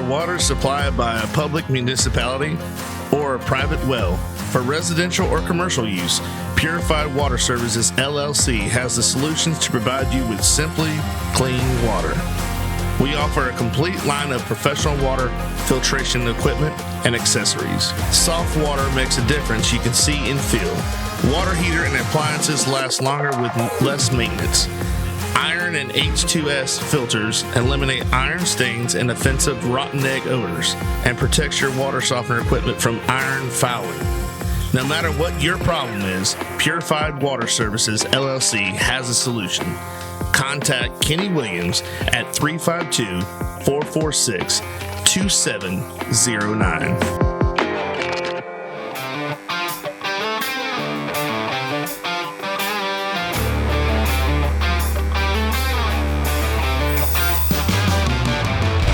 water supplied by a public municipality or a private well for residential or commercial use, Purified Water Services LLC has the solutions to provide you with simply clean water. We offer a complete line of professional water filtration equipment and accessories. Soft water makes a difference you can see and feel. Water heater and appliances last longer with less maintenance. Iron and H2S filters eliminate iron stains and offensive rotten egg odors and protects your water softener equipment from iron fouling. No matter what your problem is, Purified Water Services LLC has a solution. Contact Kenny Williams at 352-446-2709.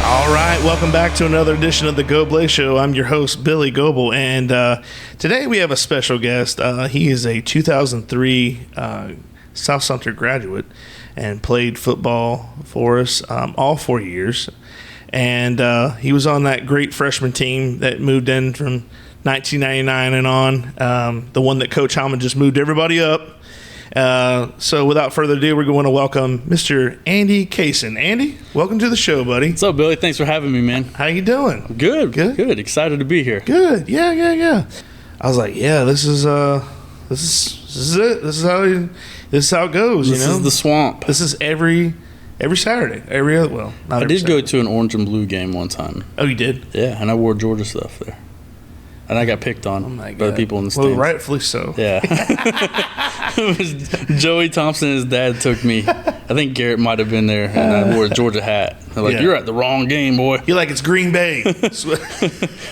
All right, welcome back to another edition of the Goblay Show. I'm your host, Billy Goble, and today we have a special guest. He is a 2003 South Sumter graduate and played football for us all 4 years. And he was on that great freshman team that moved in from 1999 and on, the one that Coach Hallman just moved everybody up. So without further ado, we're going to welcome Mr. Andy Cason. Andy, welcome to the show, buddy. What's up, Billy? Thanks for having me, man. How you doing? Good. Excited to be here. Good. Yeah. I was like, yeah, this is it. This is how it goes. This is the swamp. This is every Saturday. I did go to an orange and blue game one time. Oh, you did? Yeah, and I wore Georgia stuff there. And I got picked on by the people in the stands. Well, rightfully so. Yeah. It was Joey Thompson and his dad took me. I think Garrett might have been there, and I wore a Georgia hat. They're like, You're at the wrong game, boy. You're like, it's Green Bay.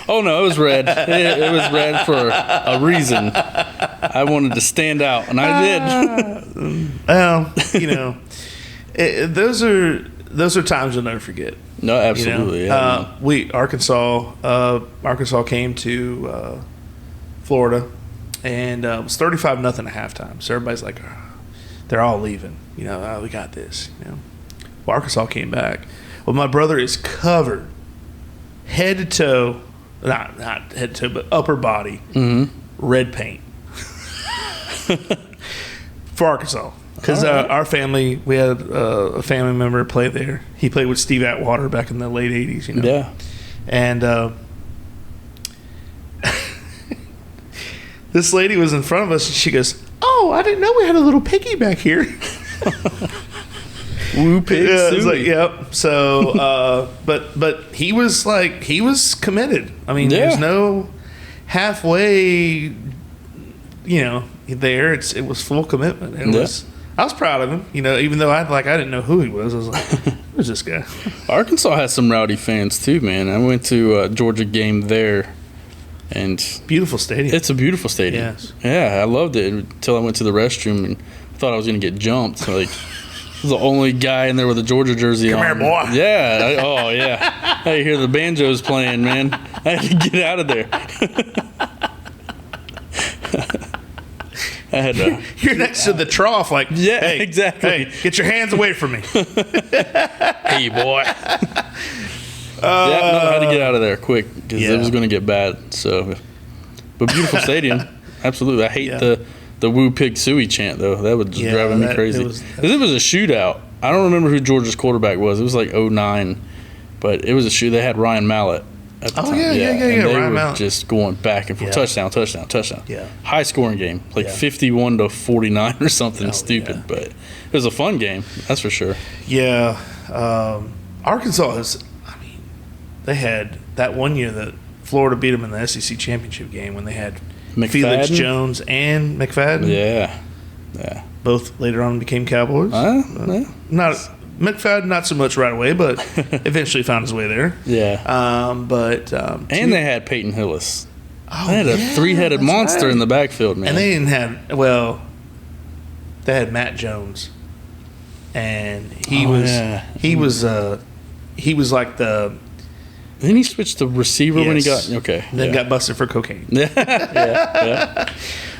Oh, no, it was red. It was red for a reason. I wanted to stand out, and I did. Well, those are times you'll never forget. No, absolutely. Arkansas came to Florida, and it was 35-0 at halftime. So everybody's like, they're all leaving. We got this. Well, Arkansas came back. Well, my brother is covered head to toe, not head to toe, but upper body, red paint for Arkansas. Because our family, we had a family member play there. He played with Steve Atwater back in the late 80s, Yeah. And this lady was in front of us, and she goes, "Oh, I didn't know we had a little piggy back here." Woo pig. Yeah, I was like, yep. So, but he was committed. I mean, there's no halfway, there. It was full commitment. I was proud of him, even though I didn't know who he was. I was like, who's this guy? Arkansas has some rowdy fans too, man. I went to a Georgia game there, and beautiful stadium. It's a beautiful stadium. Yes. Yeah, I loved it until I went to the restroom and thought I was going to get jumped. Like, I was the only guy in there with a Georgia jersey on. Come here, boy. Yeah. Yeah. I hear the banjos playing, man. I had to get out of there. You're next to the trough, like, hey, exactly. Hey, get your hands away from me. Hey, boy. I had to get out of there quick because it was going to get bad. So, but beautiful stadium, absolutely. I hate the Woo Pig Suey chant though. That was just driving me crazy. It was a shootout. I don't remember who Georgia's quarterback was. It was like 2009, but it was a shoot. They had Ryan Mallett. At the time. Yeah. And they Ryan were Mallett. just going back and forth. Touchdown. Yeah. High scoring game, 51-49 or something stupid. Yeah. But it was a fun game, that's for sure. Yeah. Arkansas they had that one year that Florida beat them in the SEC championship game when they had Felix Jones and McFadden. Yeah. Both later on became Cowboys. McFadden, not so much right away, but eventually found his way there. Yeah. And they had Peyton Hillis. They had a three-headed monster in the backfield, man. And they didn't have they had Matt Jones, and he was like the. Then he switched to receiver when he got Then got busted for cocaine. Yeah.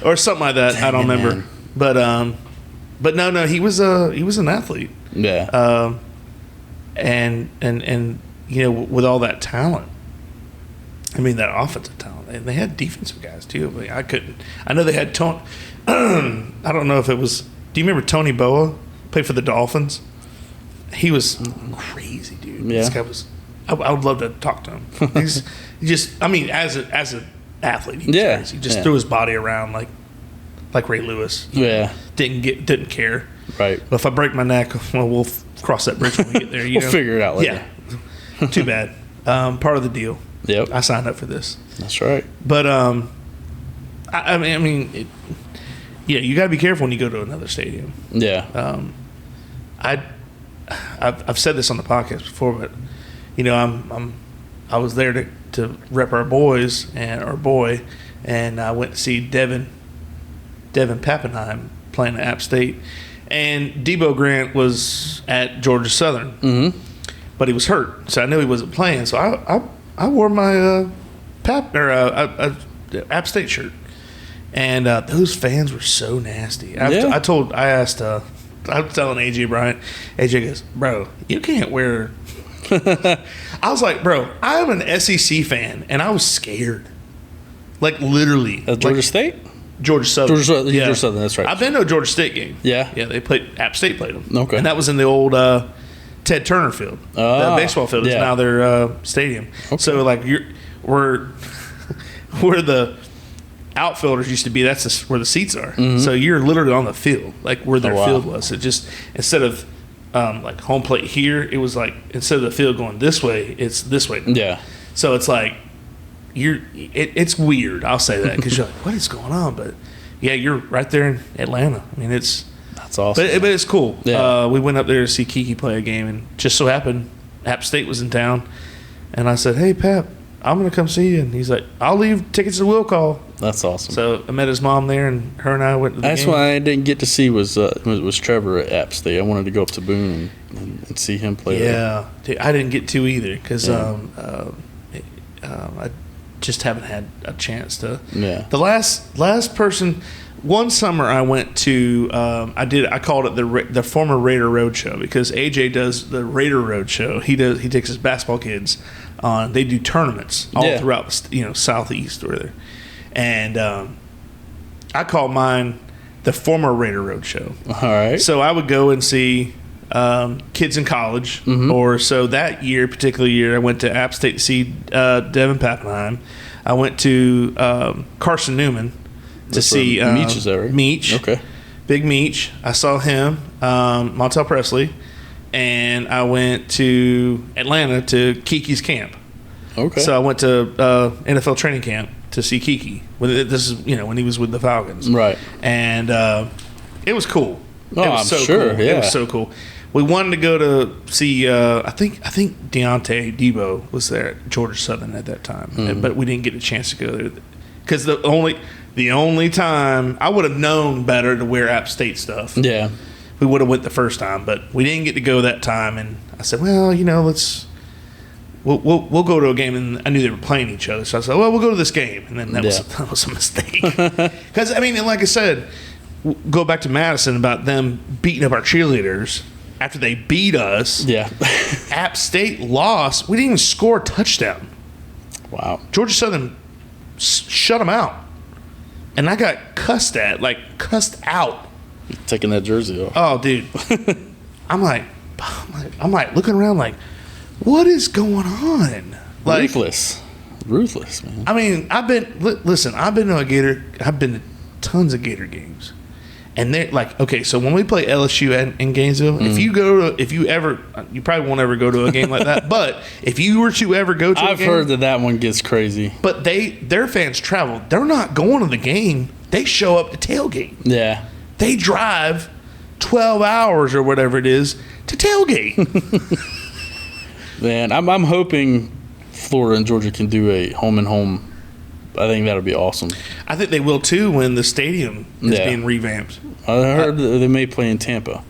Or something like that. I don't remember. But no, he was an athlete. Yeah. And with all that talent. I mean, that offensive talent. And they had defensive guys, too. But I couldn't. I know they had Tony. I don't know if it was. Do you remember Tony Boa? Played for the Dolphins. He was crazy, dude. Yeah. This guy was. I would love to talk to him. He's just. I mean, as an athlete, he was crazy. He just threw his body around like Ray Lewis. Didn't care. Right. But if I break my neck, well, we'll cross that bridge when we get there. We'll figure it out later. Yeah. Too bad. Part of the deal. Yep. I signed up for this. That's right. But I mean, you got to be careful when you go to another stadium. Yeah. I've said this on the podcast before, but I was there to rep our boys and our boy, and I went to see Devin Pappenheim playing at App State, and Debo Grant was at Georgia Southern, but he was hurt, so I knew he wasn't playing. So I wore my App State shirt, and those fans were so nasty. I was telling AJ Bryant. AJ goes, "Bro, you can't wear." I was like, "Bro, I'm an SEC fan, and I was scared." Like literally, at Georgia State. Georgia Southern. Georgia Southern, that's right. I've been to a Georgia State game. Yeah. Yeah, they played, App State played them. Okay. And that was in the old Ted Turner field. The baseball field is now their stadium. Okay. So, like, where the outfielders used to be, that's where the seats are. Mm-hmm. So you're literally on the field, like where their field was. It just, instead of like home plate here, it was like, instead of the field going this way, it's this way. Yeah. So it's like, it's weird. I'll say that because you're like, what is going on? But yeah, you're right there in Atlanta. I mean, that's awesome. But it's cool. Yeah. We went up there to see Kiki play a game, and just so happened App State was in town, and I said, "Hey, Pap, I'm gonna come see you." And he's like, "I'll leave tickets to Will Call." That's awesome. So I met his mom there, and her and I went to the game. That's why I didn't get to see was Trevor at App State. I wanted to go up to Boone and see him play. Yeah, there. I didn't get to either because I just haven't had a chance to. Yeah. The last person, one summer I went to. I called it the former Raider Roadshow because AJ does the Raider Roadshow. He takes his basketball kids on. They do tournaments all throughout Southeast or there, and I call mine the former Raider Roadshow. All right. So I would go and see kids in college, or so that particular year, I went to App State to see Devin Pappenheim. I went to Carson Newman to see Meach. Is that right? Meach. Okay. Big Meach. I saw him, Montel Presley, and I went to Atlanta to Kiki's camp. Okay. So I went to NFL training camp to see Kiki. This is when he was with the Falcons. Right. And it was cool. Oh, it was I'm sure. Cool. Yeah. It was so cool. We wanted to go to see. I think Deontay Debo was there at Georgia Southern at that time, but we didn't get a chance to go there because the only time I would have known better to wear App State stuff. Yeah, we would have went the first time, but we didn't get to go that time. And I said, well, we'll go to a game, and I knew they were playing each other, so I said, well, we'll go to this game, and then that was a mistake because I mean, and like I said, go back to Madison about them beating up our cheerleaders. After they beat us, App State lost. We didn't even score a touchdown. Wow. Georgia Southern shut them out. And I got cussed out. Taking that jersey off. Oh, dude. I'm like looking around like, what is going on? Like, Ruthless, man. I mean, I've been to tons of Gator games. And they're like, okay, so when we play LSU in Gainesville, you probably won't ever go to a game like that. But if you were to ever go to a game, I've heard that one gets crazy. But their fans travel. They're not going to the game. They show up to tailgate. Yeah. They drive 12 hours or whatever it is to tailgate. Man, I'm hoping Florida and Georgia can do a home and home. I think that'll be awesome. I think they will too when the stadium is being revamped. I heard that they may play in Tampa.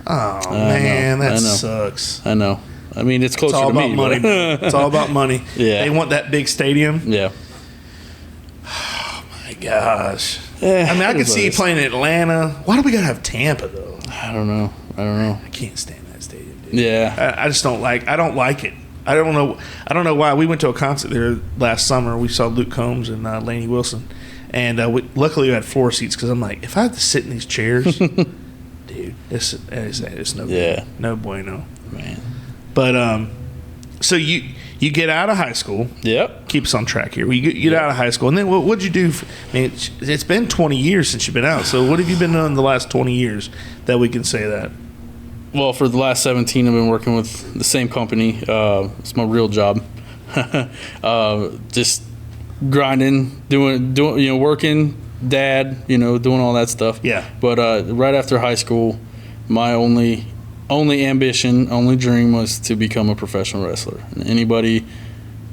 Oh man, that sucks. I know. I mean, it's closer to me. Money. It's all about money. Yeah, they want that big stadium. Yeah. Oh my gosh. I mean, I could see you playing in Atlanta. Why do we gotta have Tampa though? I don't know. I can't stand that stadium, dude. Yeah. I just don't like. I don't like it. I don't know why. We went to a concert there last summer. We saw Luke Combs and Lainey Wilson, and luckily we had floor seats because I'm like, if I had to sit in these chairs, dude, it's no good. No bueno, man. But so you get out of high school. Yep. Keep us on track here. You get out of high school, and then what'd you do? It's been 20 years since you've been out. So what have you been doing the last 20 years that we can say that? Well, for the last 17, I've been working with the same company. It's my real job. Just grinding, doing, working, dad, doing all that stuff. Yeah. But right after high school, my only ambition, only dream was to become a professional wrestler. And anybody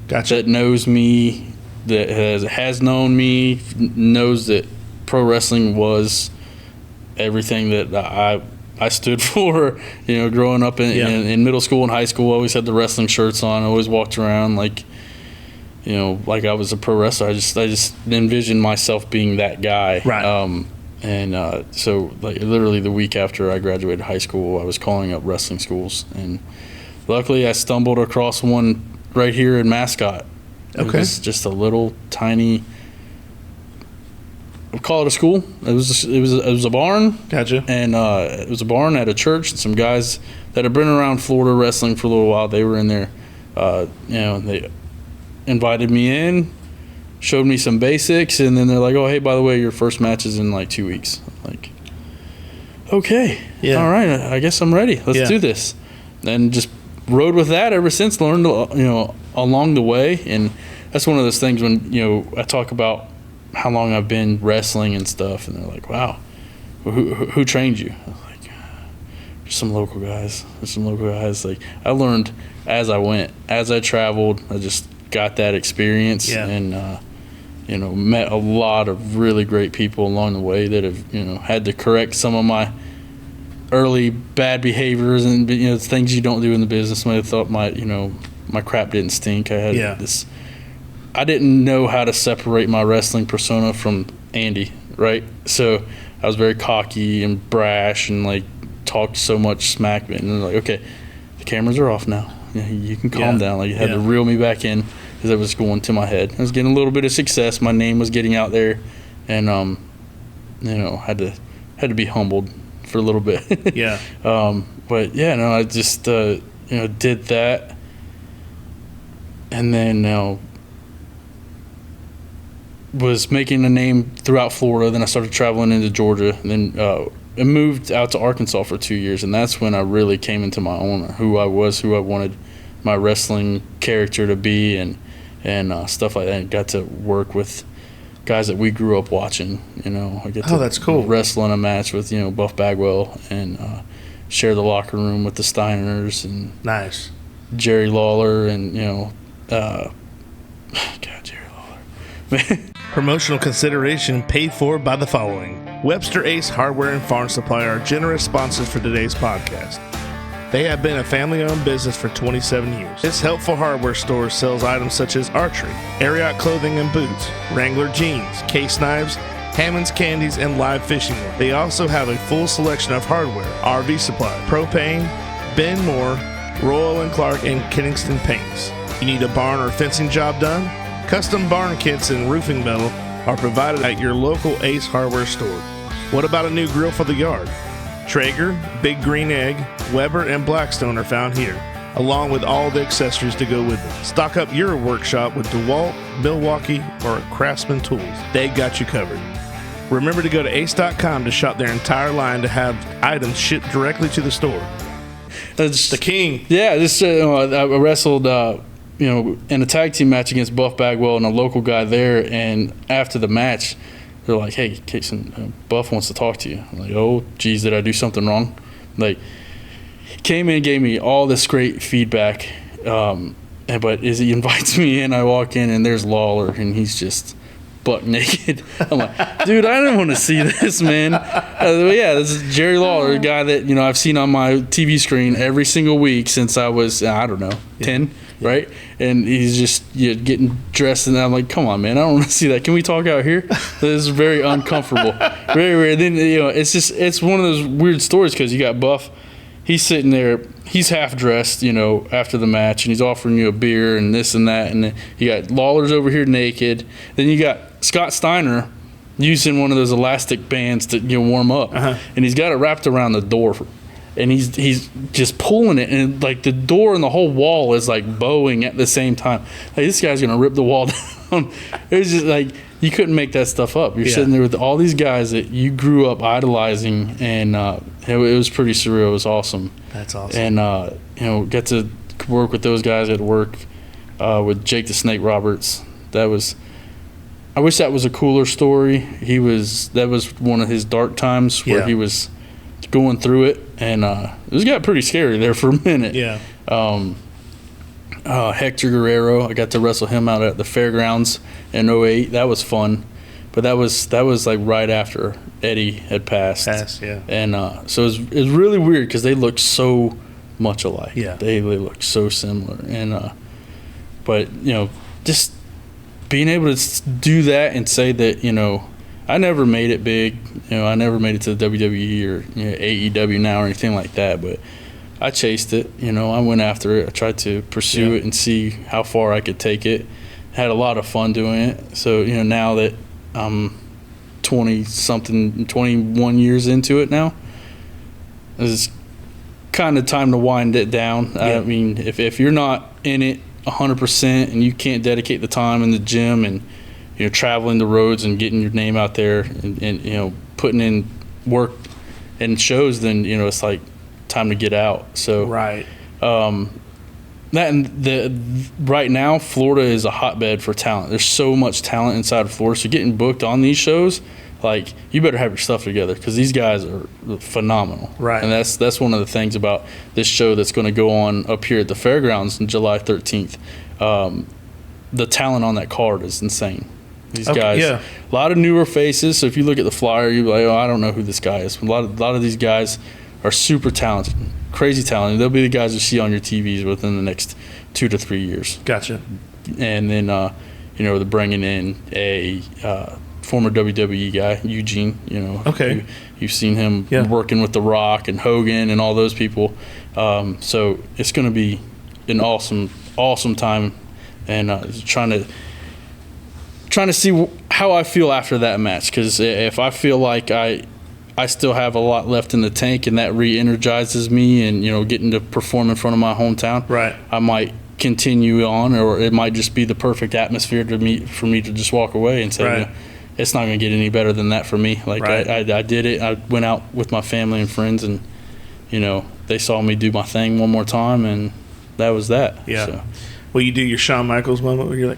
that knows me, that has known me, knows that pro wrestling was everything that I stood for. Growing up in middle school and high school, I always had the wrestling shirts on. I always walked around like I was a pro wrestler. I just envisioned myself being that guy. Right. So like literally the week after I graduated high school, I was calling up wrestling schools, and luckily I stumbled across one right here in Mascot. It was just a little tiny, we'll call it a school. It was a barn. Gotcha. And it was a barn at a church. Some guys that had been around Florida wrestling for a little while, they were in there. They invited me in, showed me some basics, and then they're like, oh, hey, by the way, your first match is in like 2 weeks. I'm like, okay, all right, I guess I'm ready. Let's do this. And just rode with that ever since, learned, along the way. And that's one of those things when, I talk about how long I've been wrestling and stuff, and they're like, wow, who trained you? I was like, there's some local guys. Like, I learned as I went, as I traveled. I just got that experience and met a lot of really great people along the way that have had to correct some of my early bad behaviors and things you don't do in the business. I thought my crap didn't stink. I had this. I didn't know how to separate my wrestling persona from Andy, right? So I was very cocky and brash and like talked so much smack. And they're like, okay, the cameras are off now. You can calm down. Like, you had to reel me back in because it was going to my head. I was getting a little bit of success. My name was getting out there, and had to be humbled for a little bit. I just did that, and then was making a name throughout Florida. Then I started traveling into Georgia, and then I moved out to Arkansas for 2 years, and that's when I really came into my own, who I was, who I wanted my wrestling character to be, and stuff like that. And got to work with guys that we grew up watching. I get to that's cool. Wrestle in a match with Buff Bagwell, and share the locker room with the Steiners and nice Jerry Lawler, and God, Jerry Lawler. Promotional consideration paid for by the following: Webster Ace Hardware and Farm Supply are generous sponsors for today's podcast. They have been a family-owned business for 27 years. This helpful hardware store sells items such as archery, Ariat clothing and boots, Wrangler jeans, case knives, Hammond's candies, and live fishing wear. They also have a full selection of hardware, RV supply, propane, Ben Moore, Royal & Clark, and Kingston paints. You need a barn or fencing job done? Custom barn kits and roofing metal are provided at your local Ace Hardware store. What about a new grill for the yard? Traeger, Big Green Egg, Weber, and Blackstone are found here, along with all the accessories to go with it. Stock up your workshop with DeWalt, Milwaukee, or Craftsman tools. They got you covered. Remember to go to ace.com to shop their entire line to have items shipped directly to the store. That's the king. Yeah, I wrestled in a tag team match against Buff Bagwell and a local guy there, and after the match, they're like, hey, Cason, Buff wants to talk to you. I'm like, oh, geez, did I do something wrong? Like, came in, gave me all this great feedback, but as he invites me in, I walk in, and there's Lawler, and he's just butt naked. I'm like, dude, I didn't want to see this, man. This is Jerry Lawler, a guy that I've seen on my TV screen every single week since I was 10, right? And he's just getting dressed, and I'm like, come on, man, I don't want to see that. Can we talk out here? This is very uncomfortable, very weird. Then it's one of those weird stories because you got Buff he's sitting there. He's half dressed, after the match, and he's offering you a beer and this and that. And then you got Lawler's over here naked. Then you got Scott Steiner using one of those elastic bands to warm up, and he's got it wrapped around the door, and he's just pulling it, and like the door and the whole wall is like bowing at the same time. Like, this guy's gonna rip the wall down. It was just like, you couldn't make that stuff up. You're sitting there with all these guys that you grew up idolizing, and it was pretty surreal. It was awesome. That's awesome. And get to work with those guys at work, with Jake the Snake Roberts. I wish that was a cooler story. That was one of his dark times where he was going through it, and it got pretty scary there for a minute. Yeah. Hector Guerrero, I got to wrestle him out at the fairgrounds in 2008. That was fun, but that was like right after Eddie had passed. Yeah. And so it was really weird because they looked so much alike. Yeah. They looked so similar, and but just being able to do that and say that I never made it big. I never made it to the WWE or AEW now or anything like that, but I chased it. I went after it. I tried to pursue it and see how far I could take it. Had a lot of fun doing it. So, now that I'm 21 years into it now, it's kind of time to wind it down. Yeah. I mean, if you're not in it 100% and you can't dedicate the time in the gym and traveling the roads and getting your name out there and putting in work and shows, then it's like time to get out. So right. Right now Florida is a hotbed for talent. There's so much talent inside of Florida. So getting booked on these shows, like, you better have your stuff together because these guys are phenomenal. Right. And that's one of the things about this show that's going to go on up here at the fairgrounds on July 13th. The talent on that card is insane. These guys, a lot of newer faces. So if you look at the flyer, you're like, I don't know who this guy is. A lot of these guys are super talented, crazy talented. They'll be the guys you see on your TVs within the next 2 to 3 years. Gotcha. And then, they're bringing in a former WWE guy, Eugene. Okay. You've seen him working with The Rock and Hogan and all those people. So it's going to be an awesome time, and trying to see how I feel after that match, because if I feel like I still have a lot left in the tank and that re-energizes me and getting to perform in front of my hometown, right, I might continue on, or it might just be the perfect atmosphere for me to just walk away and say, it's not going to get any better than that for me. Like, I did it. I went out with my family and friends, and they saw me do my thing one more time, and that was that. Yeah. So. Well, you do your Shawn Michaels moment where you're like,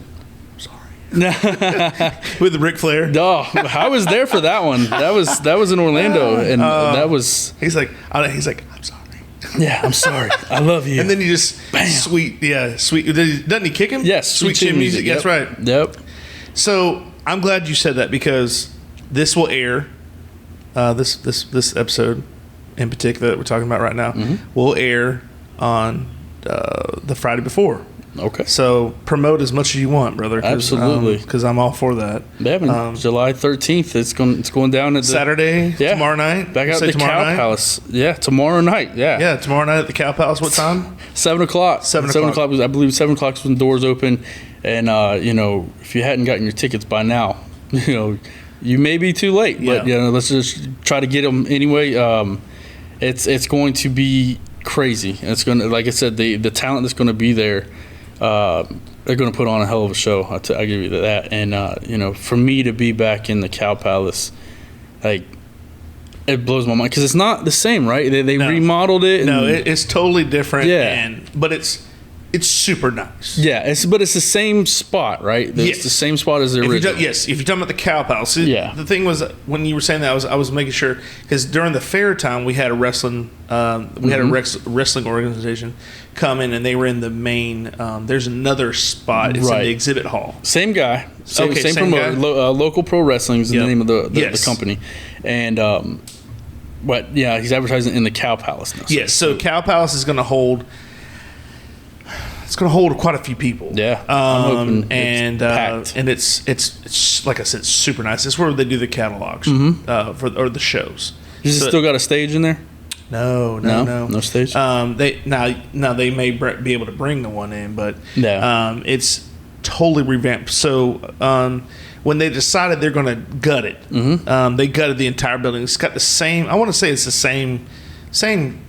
with the Ric Flair. Oh, I was there for that one. That was in Orlando, and that was. He's like, I'm sorry. Yeah, I'm sorry. I love you. And then you just sweet. Doesn't he kick him? Yes, sweet chin music. Yep. That's right. Yep. So I'm glad you said that, because this will air. This episode, in particular, that we're talking about right now, will air on the Friday before. Okay. So promote as much as you want, brother. Absolutely. Because I'm all for that. July 13th. It's going down at Saturday. Tomorrow night. Back out at the Cow Palace. Yeah, tomorrow night. Yeah. Yeah, tomorrow night at the Cow Palace. What time? 7 o'clock. 7 o'clock. I believe 7 o'clock is when the doors open. And if you hadn't gotten your tickets by now, you may be too late. But let's just try to get them anyway. It's going to be crazy. It's going to, like I said, the talent that's going to be there. They're going to put on a hell of a show. I give you that. And for me to be back in the Cow Palace, like, it blows my mind, because it's not the same, right? They remodeled it. No, it's totally different. Yeah, but it's super nice. Yeah, but it's the same spot, right? It's the same spot as the original. If you're talking about the Cow Palace. The thing was, when you were saying that, I was making sure, because during the fair time we had a wrestling wrestling organization come in, and they were in the main. There's another spot. It's in the exhibit hall. Same guy. Same promoter. Local Pro Wrestling is the name of the company, and but he's advertising in the Cow Palace now. Yes, so Cow Palace is going to hold. It's going to hold quite a few people. Yeah, and it's like I said, super nice. It's where they do the catalogs for the shows. Is it still got a stage in there? No stage. They may be able to bring the one in, but it's totally revamped. So when they decided they're going to gut it, they gutted the entire building. It's got the same. I want to say it's the same,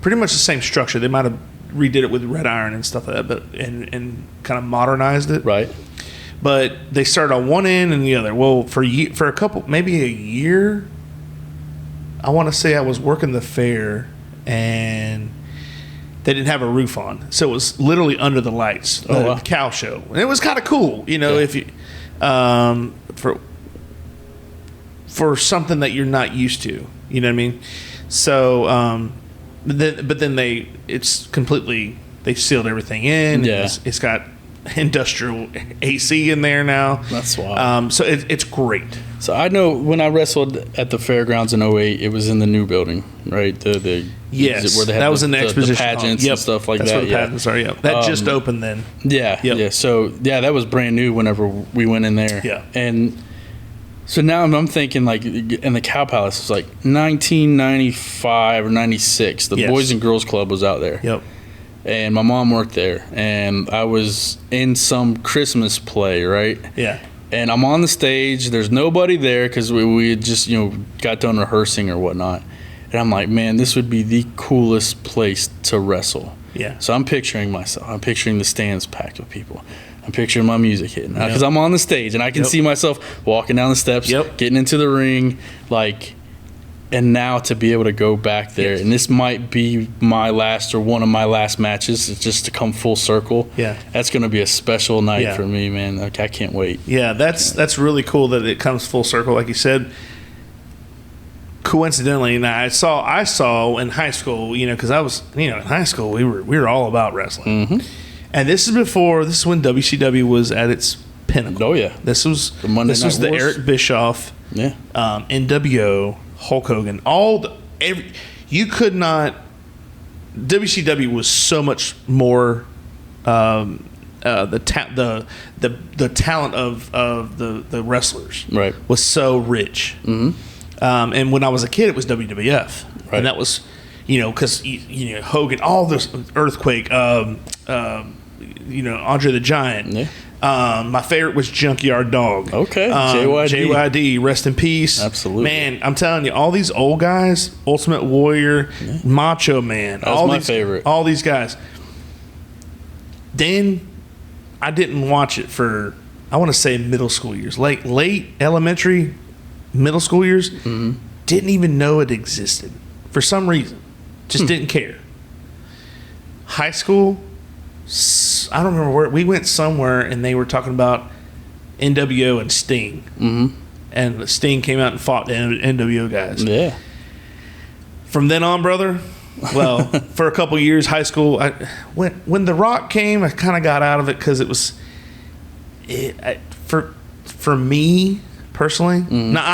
pretty much the same structure. They might have redid it with red iron and stuff like that, but and kind of modernized it. Right. But they started on one end and the other. Well, for a couple, maybe a year, I want to say I was working the fair and they didn't have a roof on, so it was literally under the lights. The cow show, and it was kind of cool, if you for something that you're not used to, you know what I mean. So, but then they sealed everything in. Yeah, it's got industrial AC in there now. That's wild. So it's great. So I know when I wrestled at the fairgrounds in 2008, it was in the new building, right? Yes, where they had that was in the exposition pageants and stuff like That's that. Where the pageants are. Yeah, that just opened then. Yeah. So that was brand new whenever we went in there. Yeah, and so now I'm thinking like, in the Cow Palace was like 1995 or 96. The Boys and Girls Club was out there. Yep. And my mom worked there, and I was in some Christmas play, right? Yeah. And I'm on the stage. There's nobody there because we had just, got done rehearsing or whatnot. And I'm like, man, this would be the coolest place to wrestle. Yeah. So I'm picturing myself. I'm picturing the stands packed with people. I'm picturing my music hitting. Because I'm on the stage, and I can see myself walking down the steps, getting into the ring, like... And now to be able to go back there, and this might be my last or one of my last matches, just to come full circle. Yeah, that's going to be a special night for me, man. Like, I can't wait. Yeah, that's really cool that it comes full circle, like you said. Coincidentally, and I saw in high school, because I was, in high school we were all about wrestling, and this is when WCW was at its pinnacle. Oh yeah, this was the Eric Bischoff, NWO. Hulk Hogan, you could not. WCW was so much more. The talent of the wrestlers was so rich. And when I was a kid, it was WWF, and that was, because Hogan, all this Earthquake, Andre the Giant. Yeah. My favorite was Junkyard Dog. Okay, JYD, rest in peace. Absolutely, man. I'm telling you, all these old guys, Ultimate Warrior, Macho Man, my favorite. All these guys. Then I didn't watch it for, I want to say, middle school years, late elementary, middle school years. Didn't even know it existed for some reason. Just didn't care. High school. I don't remember where we went somewhere, and they were talking about NWO and Sting, and Sting came out and fought the NWO guys. Yeah. From then on, brother. Well, for a couple years, high school. When The Rock came, I kind of got out of it because it was, for me personally. Now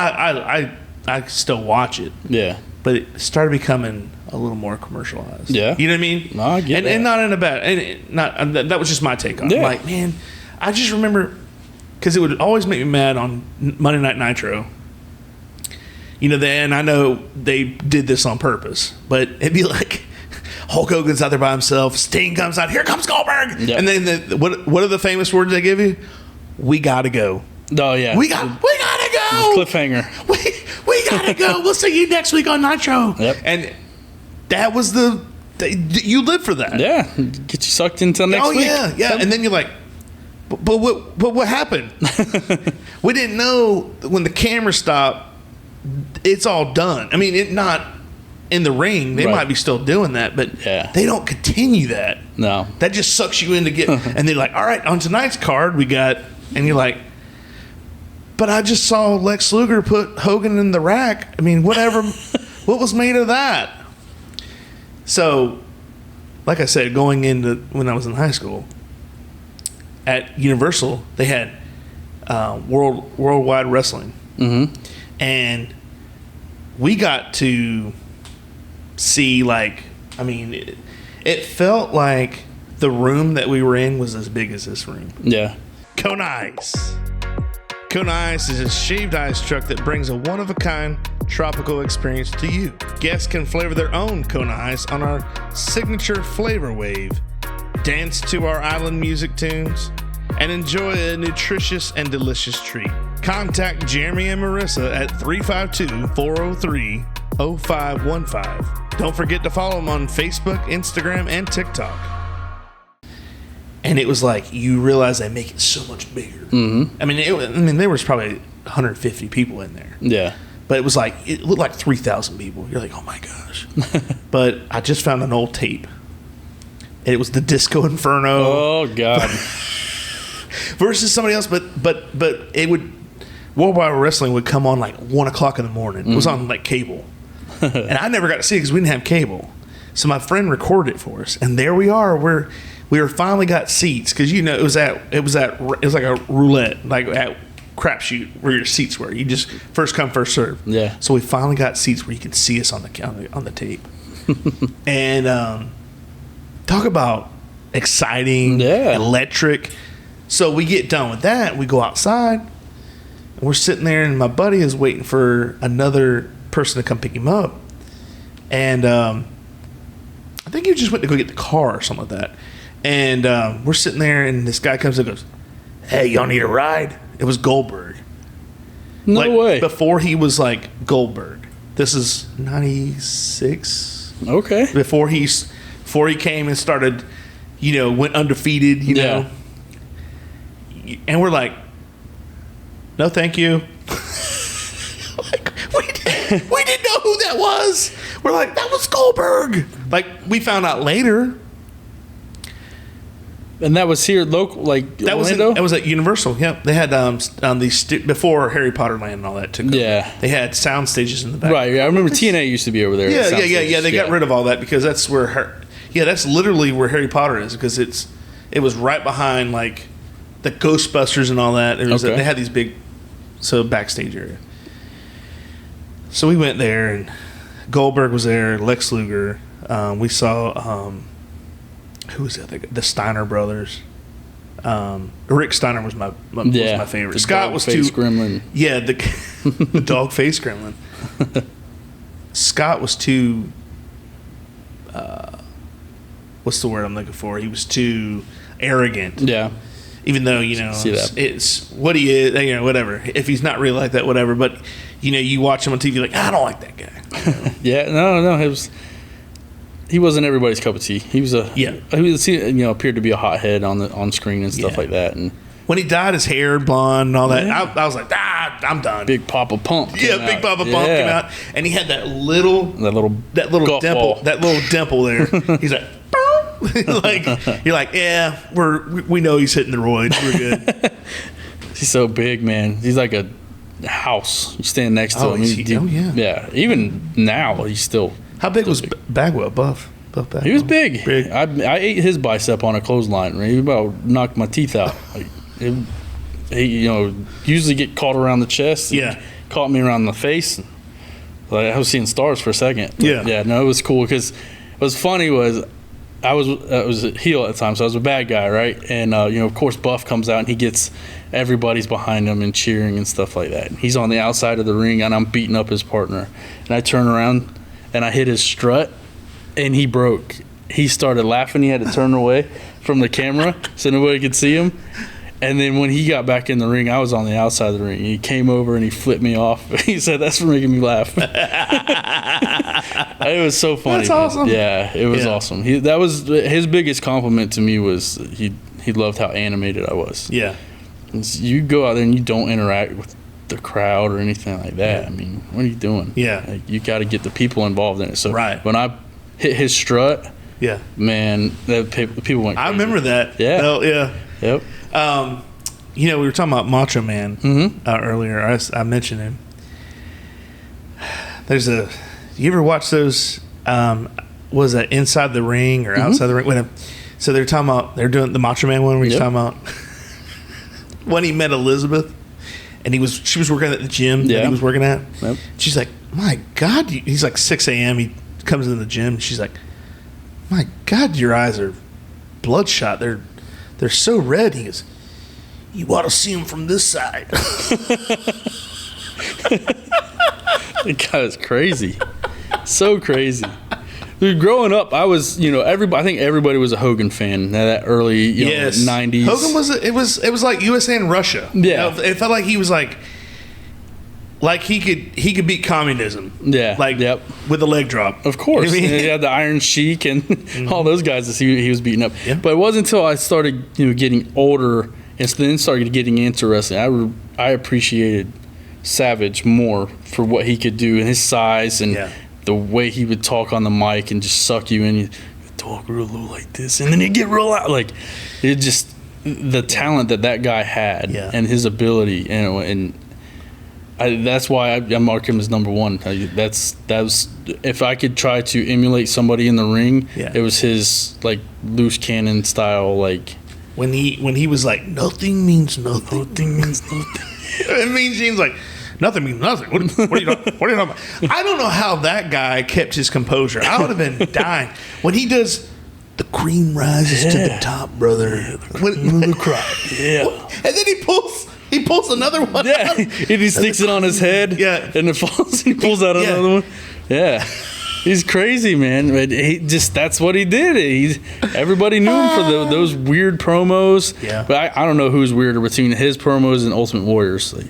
I still watch it. Yeah. But it started becoming a little more commercialized. Yeah. You know what I mean? No, I get that. And not in a bad... that was just my take on it. Like, man, I just remember... Because it would always make me mad on Monday Night Nitro. And I know they did this on purpose. But it'd be like... Hulk Hogan's out there by himself. Sting comes out. Here comes Goldberg! Yep. And then what are the famous words they give you? We gotta go. Oh, yeah. We gotta go! Cliffhanger. We gotta go. We'll see you next week on Nitro. Yep. And that was you live for that. Yeah. Get you sucked until next week. Oh, yeah. And then you're like, but what happened? We didn't know when the camera stopped, it's all done. I mean, it not in the ring. They might be still doing that, but they don't continue that. No. That just sucks you in to get, and they're like, all right, on tonight's card, we got, and you're like, but I just saw Lex Luger put Hogan in the rack. I mean, whatever. What was made of that? So, like I said, going into when I was in high school, at Universal, they had worldwide wrestling. And we got to see, it felt like the room that we were in was as big as this room. Yeah. Cone Ice. Cone Ice is a shaved ice truck that brings a one-of-a-kind tropical experience to you. Guests can flavor their own Kona Ice on our signature flavor wave, dance to our island music tunes, and enjoy a nutritious and delicious treat. Contact Jeremy and Marissa at 352-403-0515. Don't forget to follow them on Facebook, Instagram, and TikTok. And it was like, you realize they make it so much bigger. Mm-hmm. I mean, there was probably 150 people in there. Yeah. But it was like, it looked like 3,000 people. You're like, oh my gosh. But I just found an old tape. And it was the Disco Inferno. Oh, God. Versus somebody else. But it would, World Wide Wrestling would come on like 1 o'clock in the morning. It was on like cable. And I never got to see it because we didn't have cable. So my friend recorded it for us. And there we are. We were finally got seats because it was like a roulette, like at crapshoot where your seats were. You just first come first serve. Yeah. So we finally got seats where you could see us on the tape. And talk about exciting, electric. So we get done with that. We go outside. And we're sitting there, and my buddy is waiting for another person to come pick him up. And I think he just went to go get the car or something like that. And we're sitting there, and this guy comes and goes, "Hey, y'all need a ride?" It was Goldberg. No way. Before he was like Goldberg. This is 96. Okay. Before he came and started, went undefeated, you know. And we're like, no, thank you. Like, we didn't know who that was. We're like, that was Goldberg. Like, we found out later. And that was here local, like that Orlando? That was at Universal. Yep, they had these before Harry Potter Land and all that took over. Yeah, they had sound stages in the back. Right. Yeah, I remember TNA used to be over there. Yeah. They got rid of all that because that's where that's literally where Harry Potter is because it was right behind like the Ghostbusters and all that. They had these big backstage area. So we went there and Goldberg was there, Lex Luger. We saw. Who was that? The Steiner brothers. Rick Steiner was my favorite. Scott was too gremlin. Yeah, the dog face gremlin. Scott was too. What's the word I'm looking for? He was too arrogant. Yeah. Even though it's what he is, whatever. If he's not really like that, whatever. But you watch him on TV, like I don't like that guy. Yeah, no, he wasn't everybody's cup of tea. He was appeared to be a hothead on screen and stuff like that. And when he dyed his hair blonde and all that, I was like, I'm done. Big Papa Pump. Big Papa Pump came out, and he had that little dimple, there. He's like, you're like, yeah, we know he's hitting the roids. We're good. He's so big, man. He's like a house. You stand next to him. Yeah. Even now, he's still. How big was Bagwell? Buff Bagwell? He was big. I ate his bicep on a clothesline. He about knocked my teeth out. He usually get caught around the chest. Yeah. Caught me around the face. Like, I was seeing stars for a second. But it was cool because what was funny was I was a heel at the time, so I was a bad guy, right? And of course, Buff comes out and he gets everybody's behind him and cheering and stuff like that. He's on the outside of the ring and I'm beating up his partner. And I turn around and I hit his strut and he broke. He started laughing. He had to turn away from the camera so nobody could see him. And then when he got back in the ring, I was on the outside of the ring. He came over and he flipped me off. He said, "That's for making me laugh." It was so funny. That's awesome. Yeah, it was awesome. That was his biggest compliment to me was he loved how animated I was. Yeah. You go out there and you don't interact with the crowd or anything like that. Yeah. I mean, what are you doing? Yeah. Like, you got to get the people involved in it. So right. When I hit his strut, man, people went crazy. I remember that. Yeah. Oh, yeah. Yep. We were talking about Macho Man earlier. I mentioned him. You ever watch those? Was that Inside the Ring or Outside the Ring? So they're doing the Macho Man one where he's talking about when he met Elizabeth and she was working at the gym that he was working at. Yep. She's like, my God, he's like 6 a.m. He comes in the gym. She's like, my God, your eyes are bloodshot. They're so red. He goes, you ought to see him from this side. That guy was crazy. So crazy. Dude, growing up, I was, I think everybody was a Hogan fan. That early, 90s. Hogan it was like USA and Russia. Yeah. It felt like he was like he could beat communism. Yeah. With a leg drop. Of course. You know what I mean? He had the Iron Sheik and all those guys that he was beating up. Yeah. But it wasn't until I started, getting older and then started getting into wrestling, I appreciated Savage more for what he could do and his size and the way he would talk on the mic and just suck you in. You talk real low like this, and then you get real loud. Like, it just, the talent that guy had and his ability, that's why I mark him as number one. That was if I could try to emulate somebody in the ring, it was his like loose cannon style. Like when he was like, nothing means nothing. Nothing means nothing. It means like. Nothing means nothing. What are you talking about? I don't know how that guy kept his composure. I would have been dying. When he does the cream rises to the top, brother. The crop. Yeah. And then he pulls another one. Yeah. And he sticks it on his head. Yeah. And it falls and he pulls out another one. Yeah. He's crazy, man. But that's what he did. Everybody knew him for those weird promos. Yeah. But I don't know who's weirder between his promos and Ultimate Warriors. Like,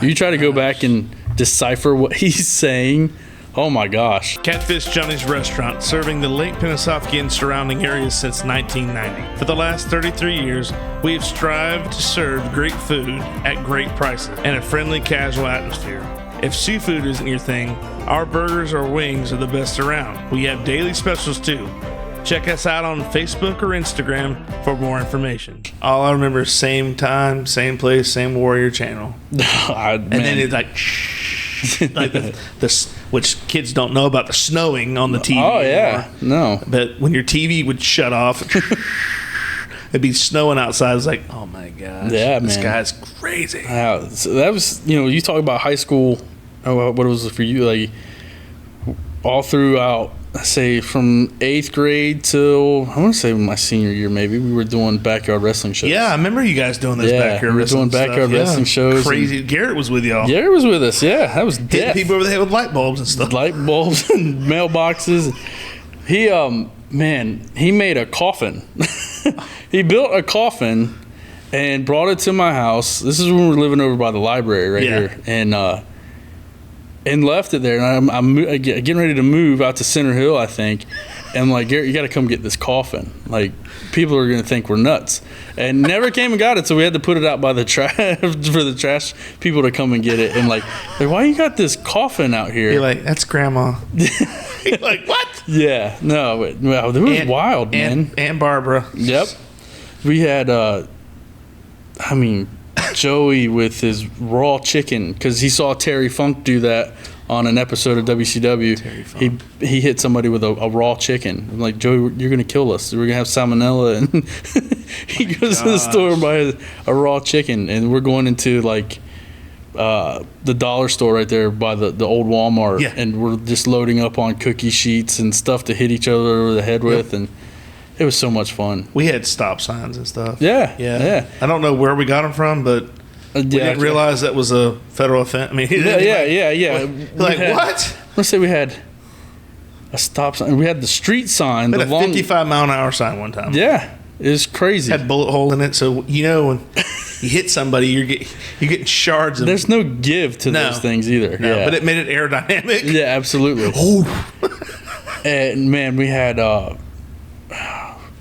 you try to go back and decipher what he's saying. Oh my gosh. Catfish Johnny's Restaurant, serving the Lake Pennsauken and surrounding areas since 1990. For the last 33 years, we have strived to serve great food at great prices and a friendly, casual atmosphere. If seafood isn't your thing, our burgers or wings are the best around. We have daily specials too. Check us out on Facebook or Instagram for more information. All I remember is same time, same place, same Warrior channel. And then it's like, like this, which kids don't know about the snowing on the TV. Oh, yeah. Anymore. No. But when your TV would shut off, it'd be snowing outside. It's like, oh my gosh. Yeah, this man. guy's crazy. So that was, you talk about high school. What was it for you? Like, all throughout, I say from 8th grade till, I want to say my senior year, maybe, we were doing backyard wrestling shows. Yeah, I remember you guys doing those backyard wrestling doing backyard wrestling shows. Crazy. Garrett was with y'all. Garrett was with us, yeah. That was hitting people over the head with light bulbs and stuff. Light bulbs and mailboxes. He made a coffin. He built a coffin and brought it to my house. This is when we were living over by the library here. And left it there. And I'm getting ready to move out to Center Hill, I think. And I'm like, Garrett, you got to come get this coffin. Like, people are going to think we're nuts. And never came and got it, so we had to put it out by the trash for the trash people to come and get it. And like, why you got this coffin out here? You're like, that's Grandma. You're like, what? Yeah, no, it was wild, man. Aunt Barbara. Yep. We had, Joey with his raw chicken, because he saw Terry Funk do that on an episode of WCW. He hit somebody with a raw chicken. I'm like, Joey, you're gonna kill us. We're gonna have salmonella. And he goes to the store and buys a raw chicken, and we're going into like the dollar store right there by the old Walmart, and we're just loading up on cookie sheets and stuff to hit each other over the head with, and it was so much fun. We had stop signs and stuff. Yeah. I don't know where we got them from, but we didn't realize that was a federal offense. I mean, Like, what? Let's say we had a stop sign. We had the street sign. We had a 55-mile-an-hour sign one time. Yeah, it was crazy. Had a bullet hole in it, so when you hit somebody, you're getting shards of. There's no give to those things either. No, but it made it aerodynamic. Yeah, absolutely. And man, we had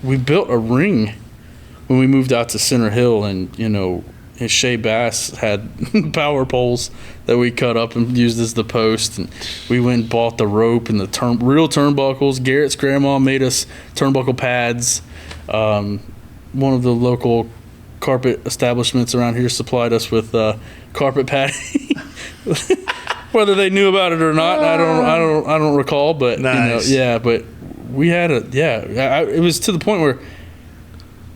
we built a ring when we moved out to Center Hill, and Shea Bass had power poles that we cut up and used as the post, and we went and bought the rope and the real turnbuckles. Garrett's grandma made us turnbuckle pads. One of the local carpet establishments around here supplied us with carpet padding. Whether they knew about it or not, I don't recall, but nice. But we had it was to the point where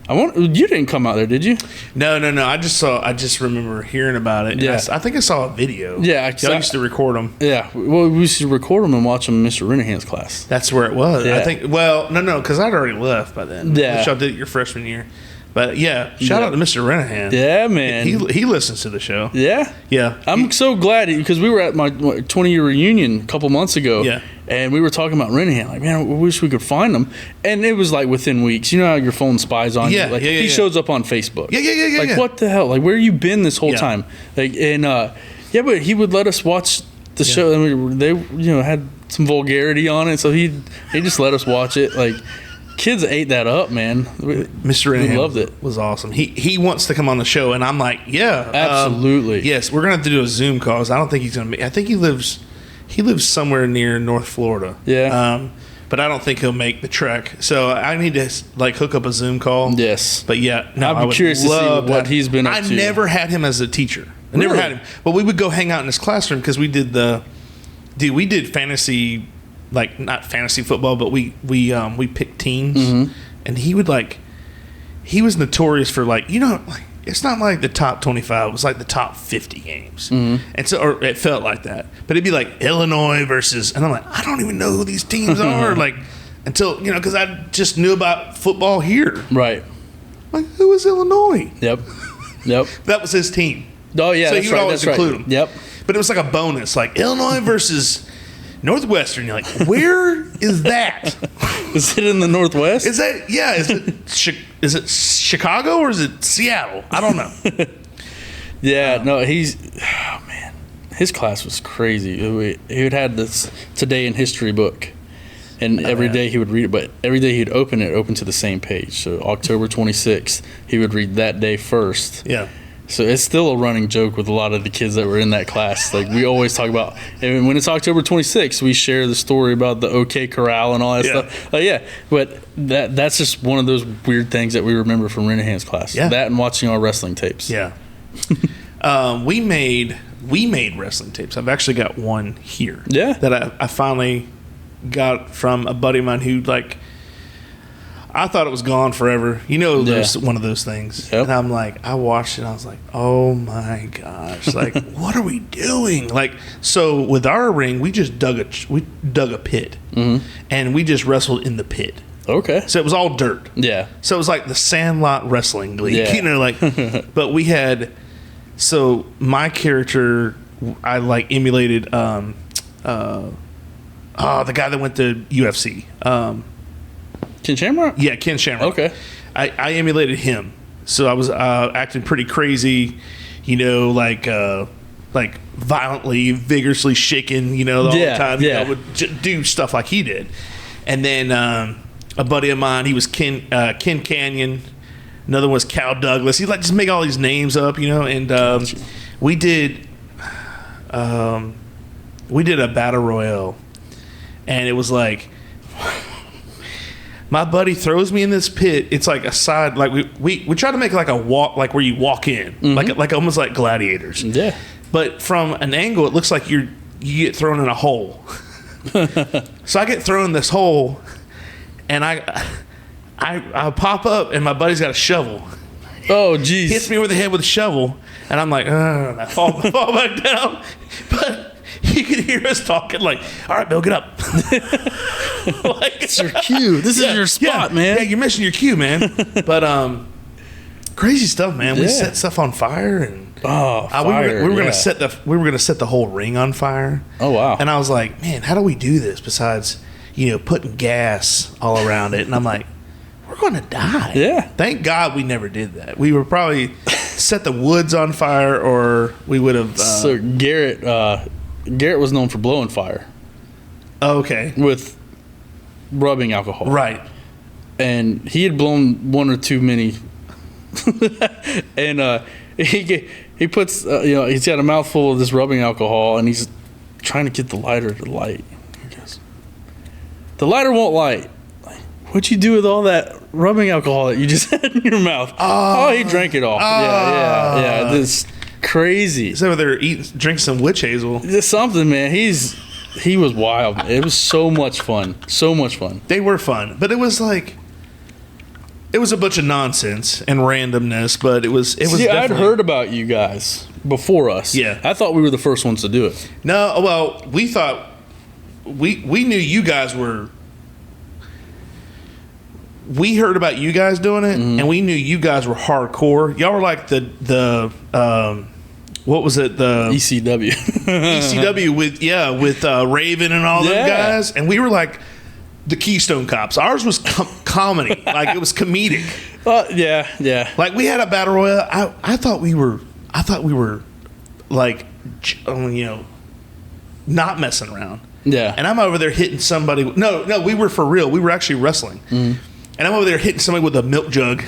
you didn't come out there, did you? No. I just remember hearing about it. Yeah. I think I saw a video. Yeah. I used to record them. Yeah. Well, we used to record them and watch them in Mr. Renahan's class. That's where it was. Yeah. I think, no, because I'd already left by then. Yeah. Which I did it your freshman year. But yeah, shout out to Mr. Renahan. Yeah, man. He listens to the show. Yeah? Yeah. I'm so glad because we were at my 20-year reunion a couple months ago. Yeah. And we were talking about Renahan. Like, man, I wish we could find him. And it was like within weeks. You know how your phone spies on you? Like, he shows up on Facebook. Yeah. Like, what the hell? Like, where you been this whole time? Like, and but he would let us watch the show. I mean, they had some vulgarity on it, so he just let us watch it. Like, kids ate that up, man. Mr. Renahan loved it. Was awesome. He wants to come on the show, and I'm like, yeah, absolutely. Yes, we're gonna have to do a Zoom call. I don't think he's gonna. I think he lives somewhere near North Florida. Yeah. But I don't think he'll make the trek. So I need to like hook up a Zoom call. Yes. But yeah, no, I'd be curious to see what he's been up to. I never had him as a teacher. I never had him. But we would go hang out in his classroom because we did fantasy, like not fantasy football, but we picked teams, and he was notorious for like it's not like the top 25, it was like the top 50 games, and so or it felt like that. But it'd be like Illinois versus, and I'm like, I don't even know who these teams are, like until because I just knew about football here, right? Like who is Illinois? Yep. That was his team. Oh yeah, so that's he would right. always That's include right. them. Yep. But it was like a bonus, like Illinois versus Northwestern. You're like, where is that? Is it in the Northwest? Is that is it Chicago or is it Seattle? I don't know. No, man, his class was crazy. He had this Today in History book, and every day he would read it, but every day he'd open to the same page. So October 26th, he would read that day first. Yeah. So it's still a running joke with a lot of the kids that were in that class. Like we always talk about, and when it's October 26th, we share the story about the OK Corral and all that stuff. But that's just one of those weird things that we remember from Renahan's class. Yeah. That and watching our wrestling tapes. Yeah. We made wrestling tapes. I've actually got one here. Yeah. That I finally got from a buddy of mine who I thought it was gone forever. There's one of those things. Yep. And I'm like, I watched it and I was like, oh my gosh. Like, what are we doing? Like, so with our ring, we just dug a pit. And we just wrestled in the pit. Okay. So it was all dirt. Yeah. So it was like the Sandlot Wrestling League. Yeah. But we had, so my character, I emulated the guy that went to UFC. Ken Shamrock? Yeah, Ken Shamrock. Okay. I emulated him. So I was acting pretty crazy, like violently, vigorously shaking, the whole time. I would do stuff like he did. And then a buddy of mine, he was Ken Canyon. Another one was Cal Douglas. He just make all these names up, and we did a battle royale, and it was like my buddy throws me in this pit. It's like a side, like we try to make it like a walk, like where you walk in, like almost like gladiators. Yeah. But from an angle, it looks like you get thrown in a hole. So I get thrown in this hole, and I pop up, and my buddy's got a shovel. Oh, geez. Hits me over the head with a shovel, and I'm like, I fall back down. But you could hear us talking like, all right, Bill, get up. It's your cue. This is your spot, man. Yeah, you're missing your cue, man. But crazy stuff, man. We set stuff on fire, and fire, we were gonna set the whole ring on fire. Oh wow. And I was like, man, how do we do this besides putting gas all around it? And I'm like, we're gonna die. Yeah. Thank God we never did that. We would probably set the woods on fire, or we would have so Garrett was known for blowing fire. Okay. With rubbing alcohol. Right. And he had blown one or two many. And he puts, he's got a mouthful of this rubbing alcohol, and he's trying to get the lighter to light. He goes, the lighter won't light. Like, what'd you do with all that rubbing alcohol that you just had in your mouth? Oh, he drank it all. Yeah. This crazy. He's over there drinking some witch hazel. It's something, man. He was wild. It was so much fun. So much fun. They were fun, but it was a bunch of nonsense and randomness. But it was. See, I'd heard about you guys before us. Yeah, I thought we were the first ones to do it. No, well, we thought we knew you guys were. we heard about you guys doing it, and we knew you guys were hardcore. Y'all were like the what was it? The ECW. ECW with Raven and all them guys. And we were like the Keystone Cops. Ours was comedy. Like, it was comedic. Yeah. Like, we had a battle royale. I thought we were like, not messing around. Yeah. And I'm over there hitting somebody. No, we were for real. We were actually wrestling. And I'm over there hitting somebody with a milk jug.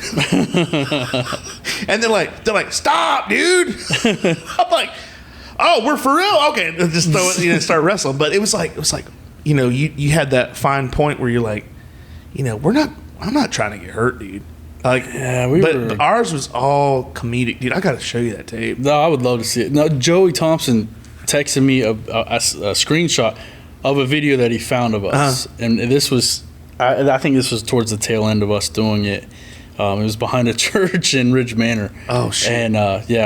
And they're like, stop, dude. I'm like, oh, we're for real? Okay. And just throw it, start wrestling. But it was like, you had that fine point where you're like, I'm not trying to get hurt, dude. Like, yeah, but ours was all comedic, dude. I got to show you that tape. No, I would love to see it. No, Joey Thompson texted me a screenshot of a video that he found of us. And this was, I think this was towards the tail end of us doing it. It was behind a church in Ridge Manor. Oh, shit. And,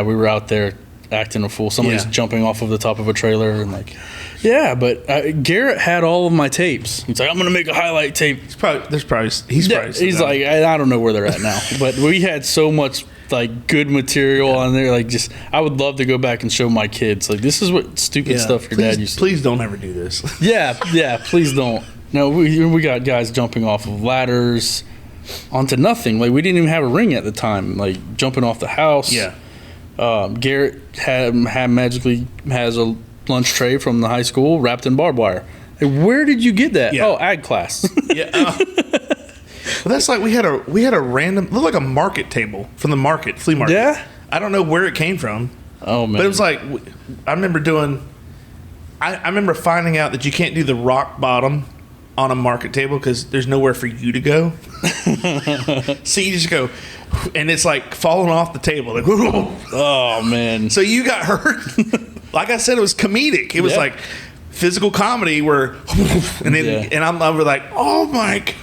we were out there acting a fool. Somebody's jumping off of the top of a trailer and like, but Garrett had all of my tapes. He's like, I'm going to make a highlight tape. He's like, I don't know where they're at now. But we had so much like good material on there. Like, just, I would love to go back and show my kids. Like, this is what stupid stuff your dad used to do. Please don't ever do this. Please don't. No, we got guys jumping off of ladders onto nothing. Like, we didn't even have a ring at the time. Like, jumping off the house. Yeah. Garrett magically has a lunch tray from the high school wrapped in barbed wire. Like, where did you get that? Oh, ag class. Well, that's like we had a random, looked like a market table from the flea market. Yeah. I don't know where it came from. Oh man. But it was like, I remember finding out that you can't do the rock bottom on a market table because there's nowhere for you to go. So you just go, and it's like falling off the table. Like, oh man. So you got hurt. Like I said, it was comedic. It was like physical comedy where, and then and I'm like, oh my God.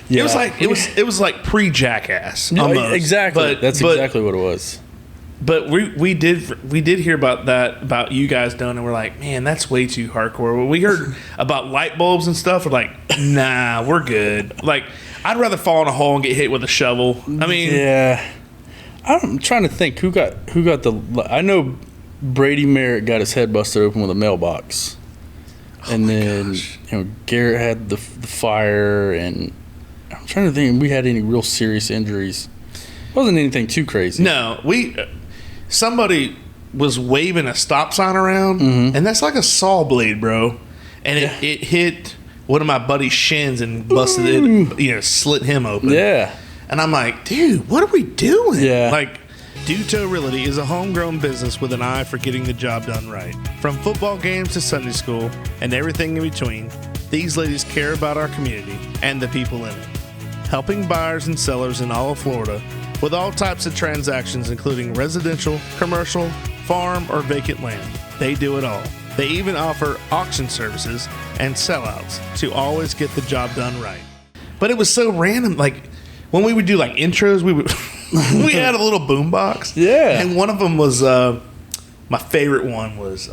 Yeah. It was like pre-Jackass. No, exactly. That's exactly what it was. But we did hear about you guys doing it. We're like, man, that's way too hardcore. When we heard about light bulbs and stuff, we're like, nah, we're good. Like, I'd rather fall in a hole and get hit with a shovel. I mean, yeah. I'm trying to think who got the. I know Brady Merritt got his head busted open with a mailbox, and then Garrett had the fire, and I'm trying to think if we had any real serious injuries. It wasn't anything too crazy. No, somebody was waving a stop sign around, and that's like a saw blade, bro. And it hit one of my buddy's shins and busted it, slit him open. Yeah. And I'm like, dude, what are we doing? Yeah. Like, Duto Realty is a homegrown business with an eye for getting the job done right. From football games to Sunday school and everything in between, these ladies care about our community and the people in it. Helping buyers and sellers in all of Florida with all types of transactions, including residential, commercial, farm, or vacant land. They do it all. They even offer auction services and sellouts to always get the job done right. But it was so random. Like, when we would do like intros, we had a little boombox. Yeah. And one of them was, my favorite one was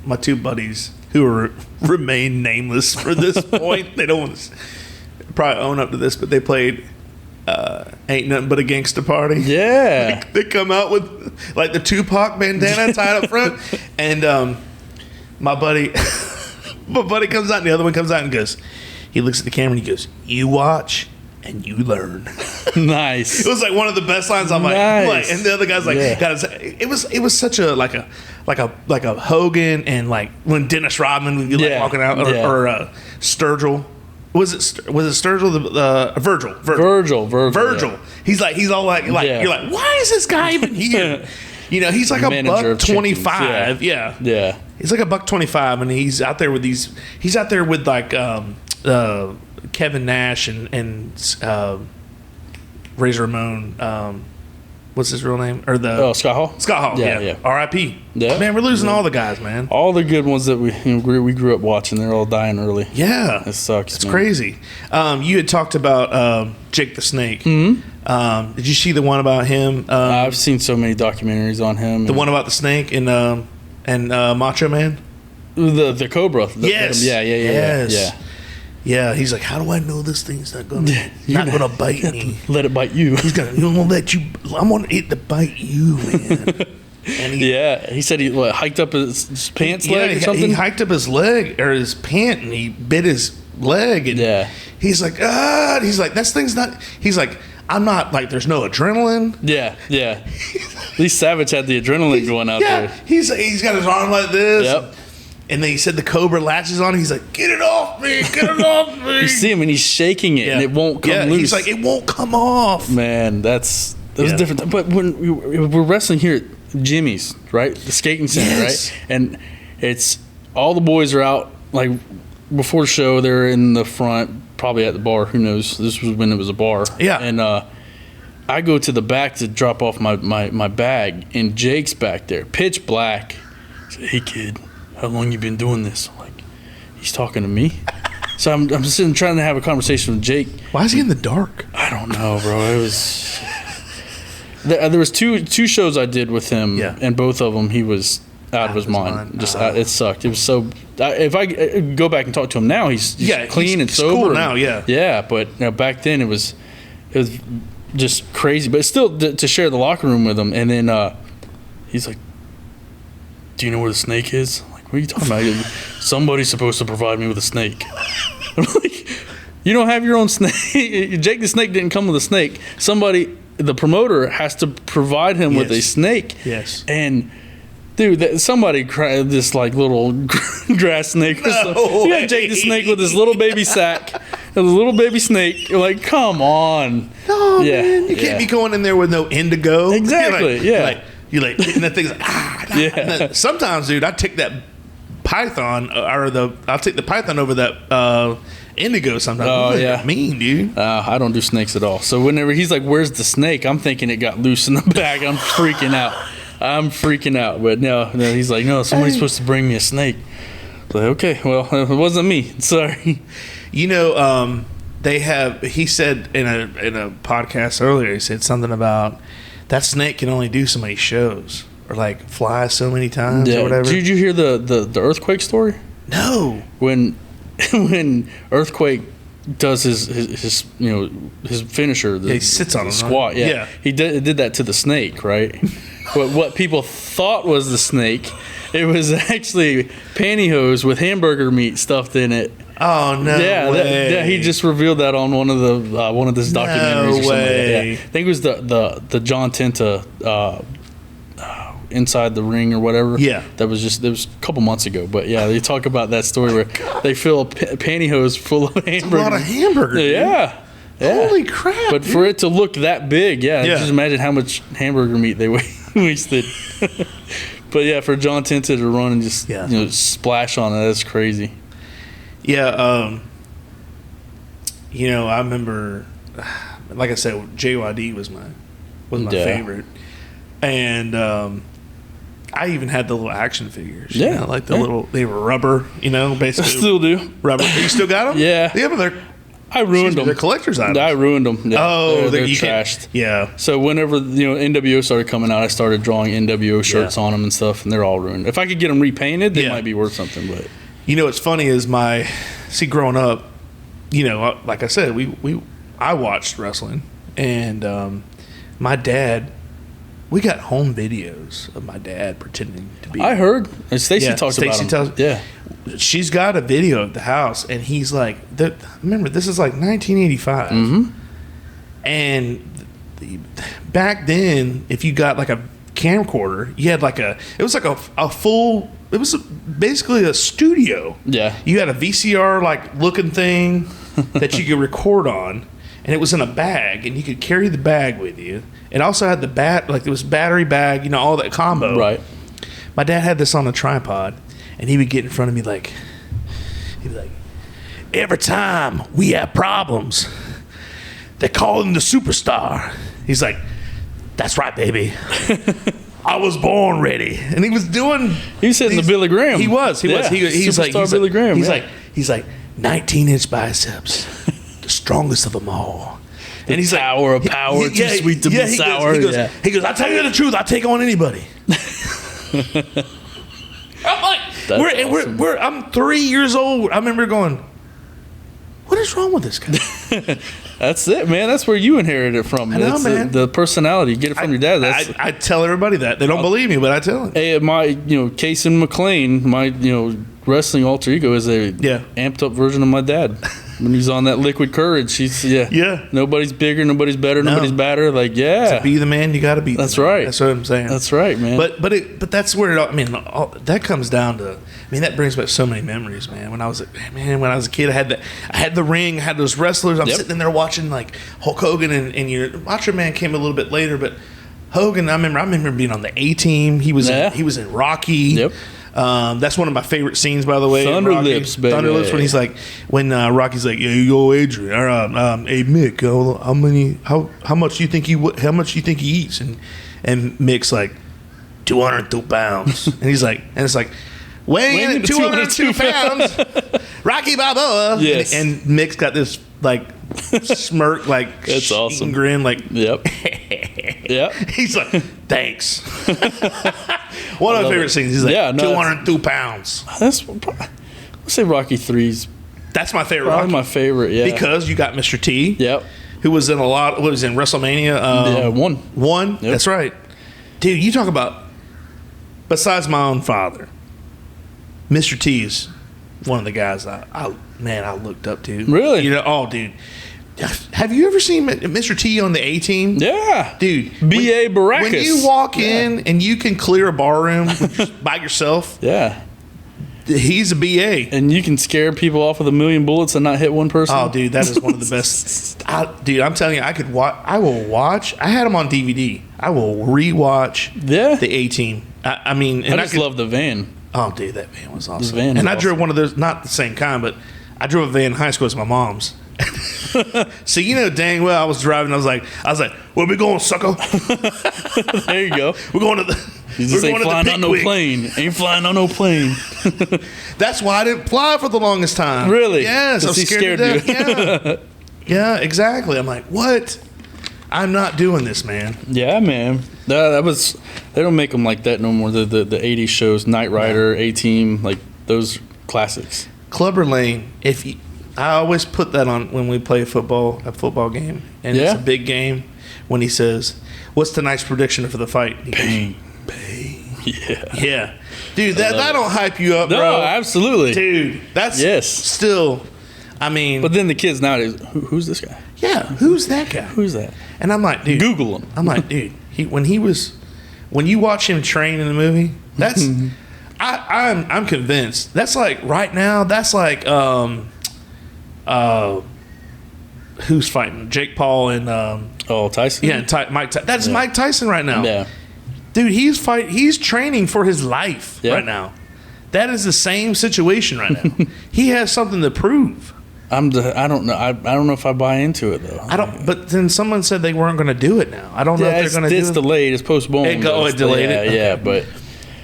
my two buddies who remain nameless for this point. They don't want to probably own up to this, but they played Ain't Nothing But a Gangsta Party. Yeah. They come out with like the Tupac bandana tied up front, and my buddy comes out and the other one comes out and goes, he looks at the camera and he goes, "You watch and you learn." Nice. It was like one of the best lines. I'm like, and the other guy's like, it was such a like a Hogan, and like when Dennis Rodman would be like walking out, or Sturgill. Was it Sturgill? Virgil. Yeah. He's all like you're like, why is this guy even here? He's like $125. Yeah. He's like $125, and he's out there with like Kevin Nash and Razor Ramon. What's his real name? Or Scott Hall. Scott Hall. Yeah. R.I.P. Yeah. Man, we're losing all the guys, man. All the good ones that we grew up watching, they're all dying early. Yeah. It sucks. It's crazy. You had talked about Jake the Snake. Mm-hmm. Did you see the one about him? I've seen so many documentaries on him. The one about the snake and Macho Man. The Cobra. Yes. Yeah. Yeah, he's like, how do I know this thing's not gonna bite me? Let it bite you. He's gonna let you. I'm gonna it to bite you, man. And he said he hiked up his pants leg or something. He hiked up his leg or his pant, and he bit his leg. And he's like, ah. And he's like, this thing's not. He's like, I'm not like. There's no adrenaline. Yeah. At least Savage had the adrenaline going out there. He's got his arm like this. Yep. And then he said the cobra latches on. He's like, get it off me, get it off me. You see him and he's shaking it and it won't come loose. He's like, it won't come off. Man, that was different. But when we're wrestling here at Jimmy's, right? The skating center, right? And it's all the boys are out, like before the show, they're in the front, probably at the bar. Who knows? This was when it was a bar. Yeah. And I go to the back to drop off my bag, and Jake's back there, pitch black. He said, hey, kid. How long you been doing this? I'm like, he's talking to me. So I'm sitting trying to have a conversation with Jake. Why is he in the dark? I don't know, bro. It was there was two shows I did with him, and both of them he was out of his mind. Just it sucked. It was so. If I go back and talk to him now, he's clean and sober cool now. Yeah. But back then it was just crazy. But still to share the locker room with him, and then he's like, "Do you know where the snake is?" What are you talking about? Somebody's supposed to provide me with a snake. I'm like, you don't have your own snake. Jake the Snake didn't come with a snake. Somebody, the promoter, has to provide him with a snake. Yes. And dude, somebody cried this like little grass snake. You got Jake the Snake with his little baby sack, a little baby snake. You're like, come on. No, man, you can't be going in there with no indigo. Exactly. You like hitting that thing. Like, sometimes, dude, I take that python I'll take the python over that indigo sometimes. Oh, yeah. Mean, dude. I don't do snakes at all. So whenever he's like, where's the snake? I'm thinking it got loose in the bag. I'm freaking out. But no, he's like, no, somebody's supposed to bring me a snake. Like, okay, well, it wasn't me. Sorry. You know, he said in a podcast earlier, he said something about that snake can only do so many shows. Or like fly so many times or whatever. Did you hear the earthquake story? No. When Earthquake does his finisher, he sits on the him, squat. Right? Yeah. He did that to the snake, right? But what people thought was the snake, it was actually pantyhose with hamburger meat stuffed in it. Oh no! Yeah, he just revealed that on one of his documentaries or something. Like that. I think it was the John Tenta. Inside the ring or whatever. Yeah. That was a couple months ago. But yeah, they talk about that story where they fill a pantyhose full of hamburgers. A lot of hamburgers. Yeah. Holy crap. But for it to look that big, just imagine how much hamburger meat they wasted. But yeah, for John Tenta to run and just splash on it, that's crazy. Yeah. I remember, like I said, JYD was my favorite. And I even had the little action figures. Like the little, they were rubber, basically. I still do. Rubber. You still got them? Yeah. But I ruined them. They're collector's items. I ruined them. Yeah. Oh, they're trashed. Yeah. So whenever NWO started coming out, I started drawing NWO shirts on them and stuff, and they're all ruined. If I could get them repainted, they might be worth something. But what's funny is growing up, like I said, I watched wrestling, and my dad. We got home videos of my dad pretending to be. I heard. And Stacy talks about him. She's got a video of the house, and he's like, remember, this is like 1985. Mm-hmm. And back then, if you got like a camcorder, you had it was like a full, it was basically a studio. Yeah. You had a VCR like looking thing that you could record on. And it was in a bag, and you could carry the bag with you. It also had it was battery bag, all that combo. Right. My dad had this on a tripod, and he would get in front of me he'd be like, every time we have problems, they call him the superstar. He's like, that's right, baby. I was born ready. And he was doing... He was hitting the Billy Graham. He was. He's like Billy Graham. He's like 19-inch biceps. The strongest of them all. And he's Tower of Power, too sweet to be sour. He goes, I tell you the truth, I take on anybody. I'm like, I'm 3 years old. I remember going, what is wrong with this guy? That's it, man. That's where you inherited it from. I know, man. The personality. You get it from your dad. I tell everybody that. They don't believe me, but I tell them. Hey, my, Cason McLean, my, wrestling alter ego is a amped up version of my dad. When he's on that liquid courage, nobody's bigger, nobody's better, nobody's badder. Like, to be the man, you got to be. That's right. That's what I'm saying. That's right, man. But that's where it all, that comes down to. That brings back so many memories, man. When I was a kid, I had the ring, I had those wrestlers. I'm sitting in there watching like Hulk Hogan and your Macho Man came a little bit later, but Hogan, I remember being on the A-Team. He was in Rocky. Yep. That's one of my favorite scenes, by the way. Thunder Lips, baby. Thunder Lips, when Rocky's like, "Yeah, yo, Adrian, or hey Mick, how much do you think he eats?" And Mick's like, 202 pounds, and he's like, it's like, weighing in at 202 pounds, Rocky Balboa. Yes. And Mick's got this like smirk, like that's awesome grin, like, yep. He's like, thanks. One of my favorite scenes. He's like, 202 pounds. Let's say Rocky 3's. That's my favorite. Probably my favorite. Yeah, because you got Mr. T. Yep. Who was in in WrestleMania? One. Yep. That's right, dude. You talk about. Besides my own father, Mr. T is one of the guys I looked up to. Really? Dude. Have you ever seen Mr. T on the A-Team? Yeah. Dude. B.A. Baracus. When you walk in and you can clear a bar room by yourself. Yeah. He's a B.A. And you can scare people off with 1,000,000 bullets and not hit one person. Oh, dude, that is one of the best. Dude, I'm telling you, I will watch. I had him on DVD. I will rewatch the A-Team. I just love the van. Oh, dude, that van was awesome. The van and I drove one of those, not the same kind, but I drove a van in high school. It's my mom's. So dang well I was driving. I was like, where we going, sucker? There you go. We're going to the. You just ain't flying on no plane. Ain't flying on no plane. That's why I didn't fly for the longest time. Really? Yes, I was scared to death. Yeah, exactly. I'm like, what? I'm not doing this, man. Yeah, man. That was. They don't make them like that no more. The 80s shows, Knight Rider, A-Team, like those classics. Clubber Lane. I always put that on when we play a football game, and it's a big game. When he says, "What's tonight's prediction for the fight?" Pain. Yeah, dude. That don't hype you up, bro. No, absolutely, dude. That's still. But then the kids nowadays, who's this guy? Yeah, who's that guy? Who's that? And I'm like, dude, Google him. I'm like, dude. When you watch him train in the movie, that's. I'm convinced. That's like right now. That's like who's fighting? Jake Paul and Tyson. Yeah, Mike. That's Mike Tyson right now. Yeah, dude, he's training for his life right now. That is the same situation right now. He has something to prove. I don't know. I don't know if I buy into it though. I don't. But then someone said they weren't going to do it now. I don't know if they're going to do it. It's delayed. It's postponed. It delayed it. Yeah, but.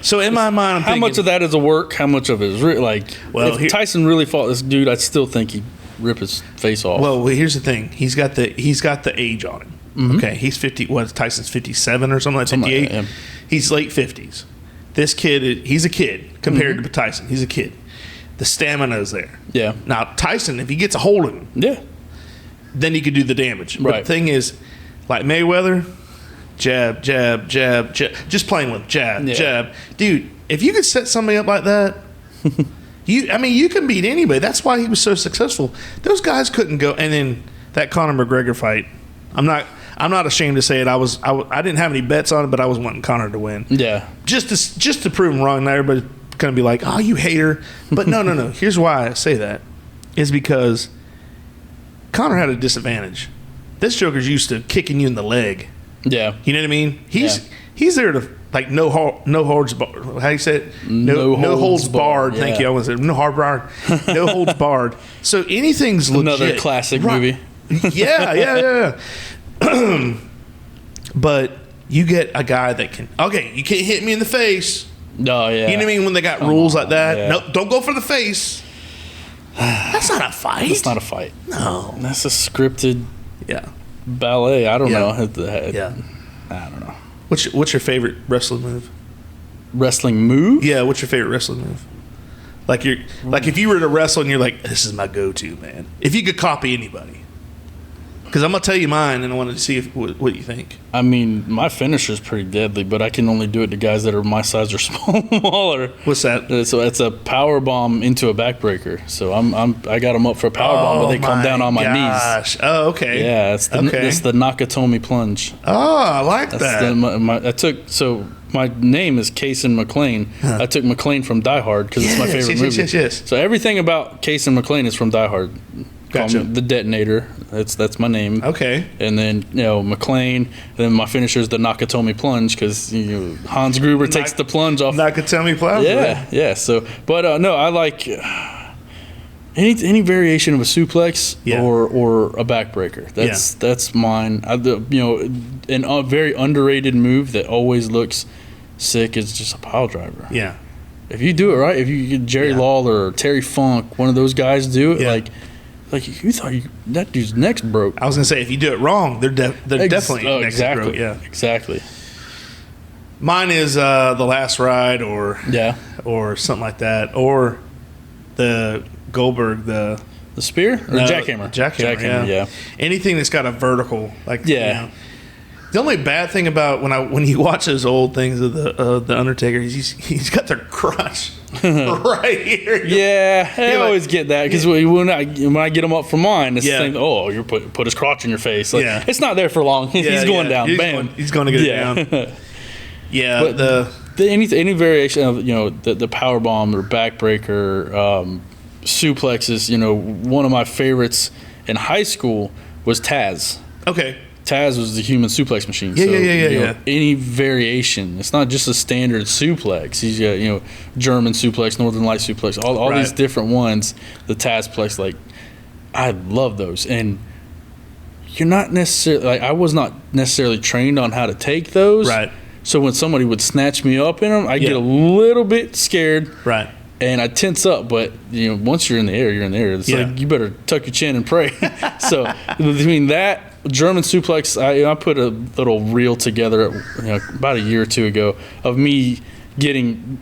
So in my mind, I'm thinking, how much of that is a work? How much of it is if Tyson really fought this dude, I'd still think he'd rip his face off. Well, here's the thing: he's got the age on him. Mm-hmm. Okay, he's 50. What? Tyson's 57 or something like 58. Like that, yeah. He's late 50s. This kid, he's a kid compared to Tyson. He's a kid. The stamina is there. Yeah. Now Tyson, if he gets a hold of him, then he could do the damage. Right. But the thing is, like Mayweather. Jab, jab, jab, jab. Just playing with jab, jab. Dude, if you could set somebody up like that, you can beat anybody. That's why he was so successful. Those guys couldn't go. And then that Conor McGregor fight, I'm not ashamed to say it. I didn't have any bets on it, but I was wanting Conor to win. Yeah. Just to prove him wrong. Now everybody's gonna be like, "Oh, you hater." But no. Here's why I say that is because Conor had a disadvantage. This joker's used to kicking you in the leg. Yeah, you know what I mean. He's there to like no holds barred. How do you say it? No holds barred. Thank you. I want to say no hard barred. No holds barred. So anything's legit. Another classic movie. Yeah. But you get a guy that can. Okay, you can't hit me in the face. No, yeah. You know what I mean? When they got rules like that. Yeah. No, don't go for the face. That's not a fight. That's not a fight. No, that's a scripted. Yeah. Ballet. I don't know. Yeah. I don't know. What's your favorite wrestling move? Wrestling move? Yeah. What's your favorite wrestling move? Like if you were to wrestle and you're like, this is my go-to, man. If you could copy anybody. Because I'm going to tell you mine, and I wanted to see what you think. I mean, my finisher's pretty deadly, but I can only do it to guys that are my size or smaller. What's that? So it's a power bomb into a backbreaker. So I got them up for a power bomb, but they come down on my knees. Oh, okay. Yeah, it's the Nakatomi plunge. Oh, I like that. My name is Cason McLean. Huh. I took McLean from Die Hard because it's my favorite movie. Yes. So everything about Cason McLean is from Die Hard. Gotcha. The detonator. That's my name. Okay. And then McLean. And then my finisher is the Nakatomi plunge because Hans Gruber takes the plunge off. Nakatomi plunge. Yeah. So, but no, I like any variation of a suplex or a backbreaker. That's mine. A very underrated move that always looks sick is just a pile driver. Yeah. If you do it right, if you get Jerry Lawler or Terry Funk, one of those guys do it like you thought that dude's neck's broke. I was gonna say if you do it wrong, they're definitely neck's broke. Yeah, exactly. Mine is the Last Ride or something like that, or the Goldberg the spear or jackhammer. Jackhammer. Yeah. Anything that's got a vertical The only bad thing about when you watch those old things of the Undertaker, he's got their crotch right here. Yeah, I always get that because when I get him up for mine, it's the thing. Oh, you put his crotch in your face. Like, it's not there for long. He's going down. Bam. He's going to get it down. Yeah. But any variation of the power bomb or backbreaker, suplexes. One of my favorites in high school was Taz. Okay. Taz was the human suplex machine. Yeah. Any variation. It's not just a standard suplex. He's got, German suplex, Northern Light suplex, all these different ones. The Tazplex, like, I love those. And you're not necessarily, I was not necessarily trained on how to take those. Right. So when somebody would snatch me up in them, I get a little bit scared. Right. And I tense up, but once you're in the air, you're in the air. It's like you better tuck your chin and pray. So between that German suplex, I put a little reel together about a year or two ago of me taking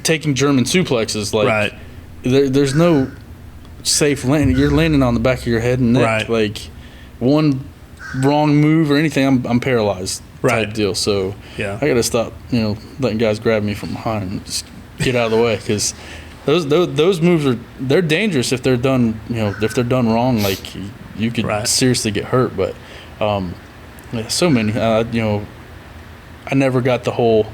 German suplexes. Like there's no safe landing. You're landing on the back of your head and neck. Right. Like one wrong move or anything, I'm paralyzed. Type deal. So I got to stop letting guys grab me from behind and just get out of the way because those moves they're dangerous if they're done wrong. Like you could seriously get hurt. But so many. I never got the whole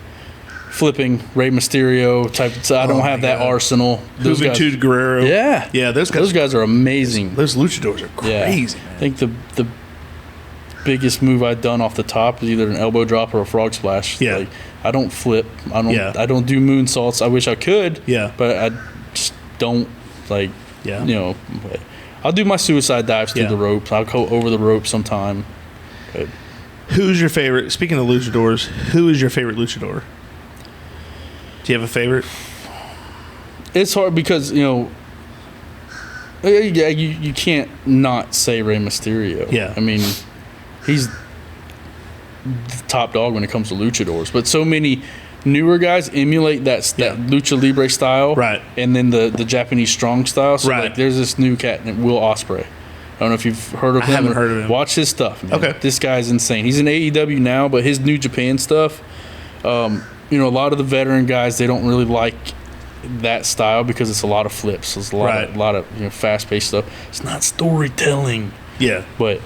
flipping Rey Mysterio type. So I don't have that arsenal. Juventud Guerrero. Yeah. Those guys are amazing. Those luchadors are crazy. Man. I think the biggest move I've done off the top is either an elbow drop or a frog splash. Yeah. Like, I don't flip. I don't do moonsaults. I wish I could. Yeah. But I just don't I'll do my suicide dives through the ropes. I'll go over the rope sometime. But who's your favorite? Speaking of luchadors, who is your favorite luchador? Do you have a favorite? It's hard because you can't not say Rey Mysterio. Yeah. I mean, he's the top dog when it comes to luchadors. But so many newer guys emulate that lucha libre style, right? And then the Japanese strong style. So like, there's this new cat named Will Ospreay. I don't know if you've heard of him. I haven't heard of him. Watch his stuff, man. Okay. This guy's insane. He's in AEW now, but his New Japan stuff, a lot of the veteran guys, they don't really like that style because it's a lot of flips. It's a lot of fast-paced stuff. It's not storytelling. Yeah. But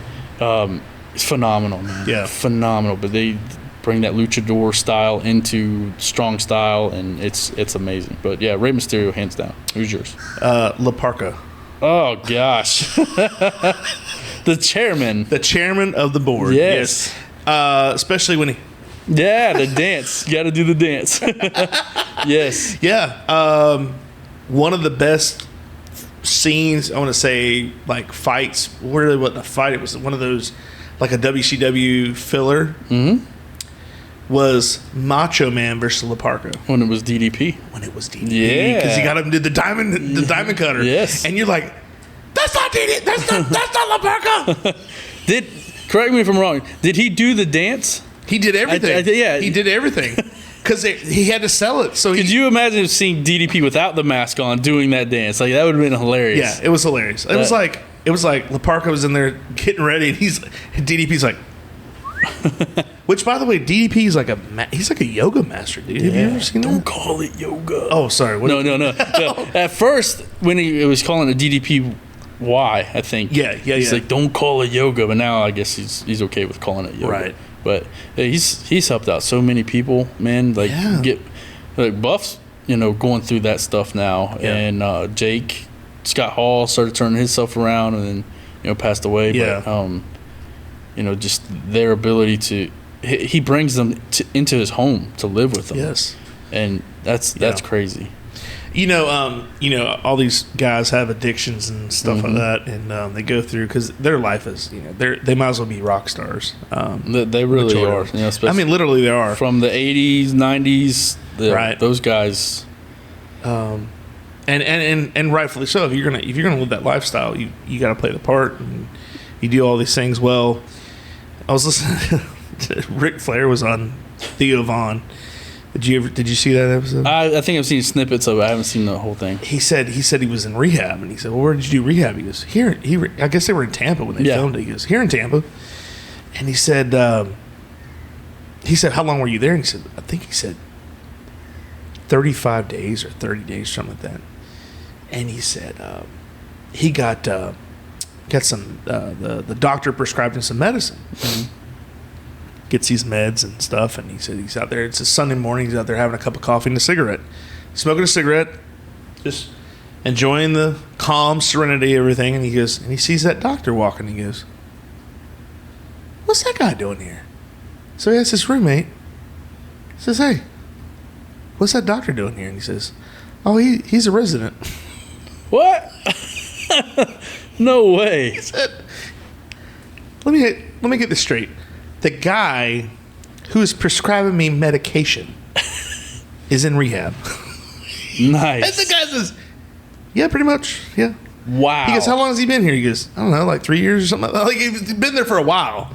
it's phenomenal, man. Yeah. Phenomenal. But they bring that luchador style into strong style, and it's amazing. But yeah, Rey Mysterio, hands down. Who's yours? La Parka. Oh gosh, the chairman of the board. Yes. Especially when he. Yeah, the dance. You got to do the dance. Yes. Yeah. One of the best scenes, I want to say, like fights. Really wasn't a fight. It was one of those, like a WCW filler. Mm-hmm. Was Macho Man versus La Parka. When it was DDP. Yeah. Because he got him to the diamond cutter. Yes. And you're like, that's not DDP. That's not La Parka. Correct me if I'm wrong. Did he do the dance? He did everything. Yeah. He did everything. because he had to sell it. So could you imagine seeing DDP without the mask on doing that dance? Like that would have been hilarious. Yeah, it was hilarious. It was like Laparca was in there getting ready, and DDP's like. Which, by the way, DDP is he's like a yoga master, dude. Have you ever seen that? Don't call it yoga. Oh, sorry. No. At first, when it was calling it DDPY, I think. Yeah. He's like, don't call it yoga, but now I guess he's okay with calling it yoga. Right. But he's helped out so many people, man. Like get like Buff's, going through that stuff now, and Jake Scott Hall started turning himself around, and then passed away. Yeah. But just their ability to. He brings them into his home to live with them. Yes, and that's crazy. All these guys have addictions and stuff like that, and they go through because their life is, they might as well be rock stars. They really are. Literally, they are from the '80s, '90s. Right, those guys. And rightfully so. If you're gonna live that lifestyle, you got to play the part, and you do all these things well. I was listening. Ric Flair was on Theo Von. Did you see that episode? I think I've seen snippets of it. I haven't seen the whole thing. He said he was in rehab, and he said, "Well, where did you do rehab?" He goes, "Here." I guess they were in Tampa when they filmed it. He goes, "Here in Tampa," and he said, "How long were you there?" And he said 35 days or 30 days, something like that. And he said he got some the doctor prescribed him some medicine. Mm-hmm. Gets these meds and stuff, and he said he's out there. It's a Sunday morning. He's out there having a cup of coffee and a cigarette, smoking a cigarette, just enjoying the calm serenity of everything. And he sees that doctor walking. He goes, "What's that guy doing here?" So he asks his roommate. He says, "Hey, what's that doctor doing here?" And he says, "Oh, he's a resident." What? No way. He said, "Let me get this straight. The guy who is prescribing me medication is in rehab." Nice. And the guy says, "Yeah, pretty much. Yeah." Wow. He goes, "How long has he been here?" He goes, "I don't know, like 3 years or something." Like he's been there for a while.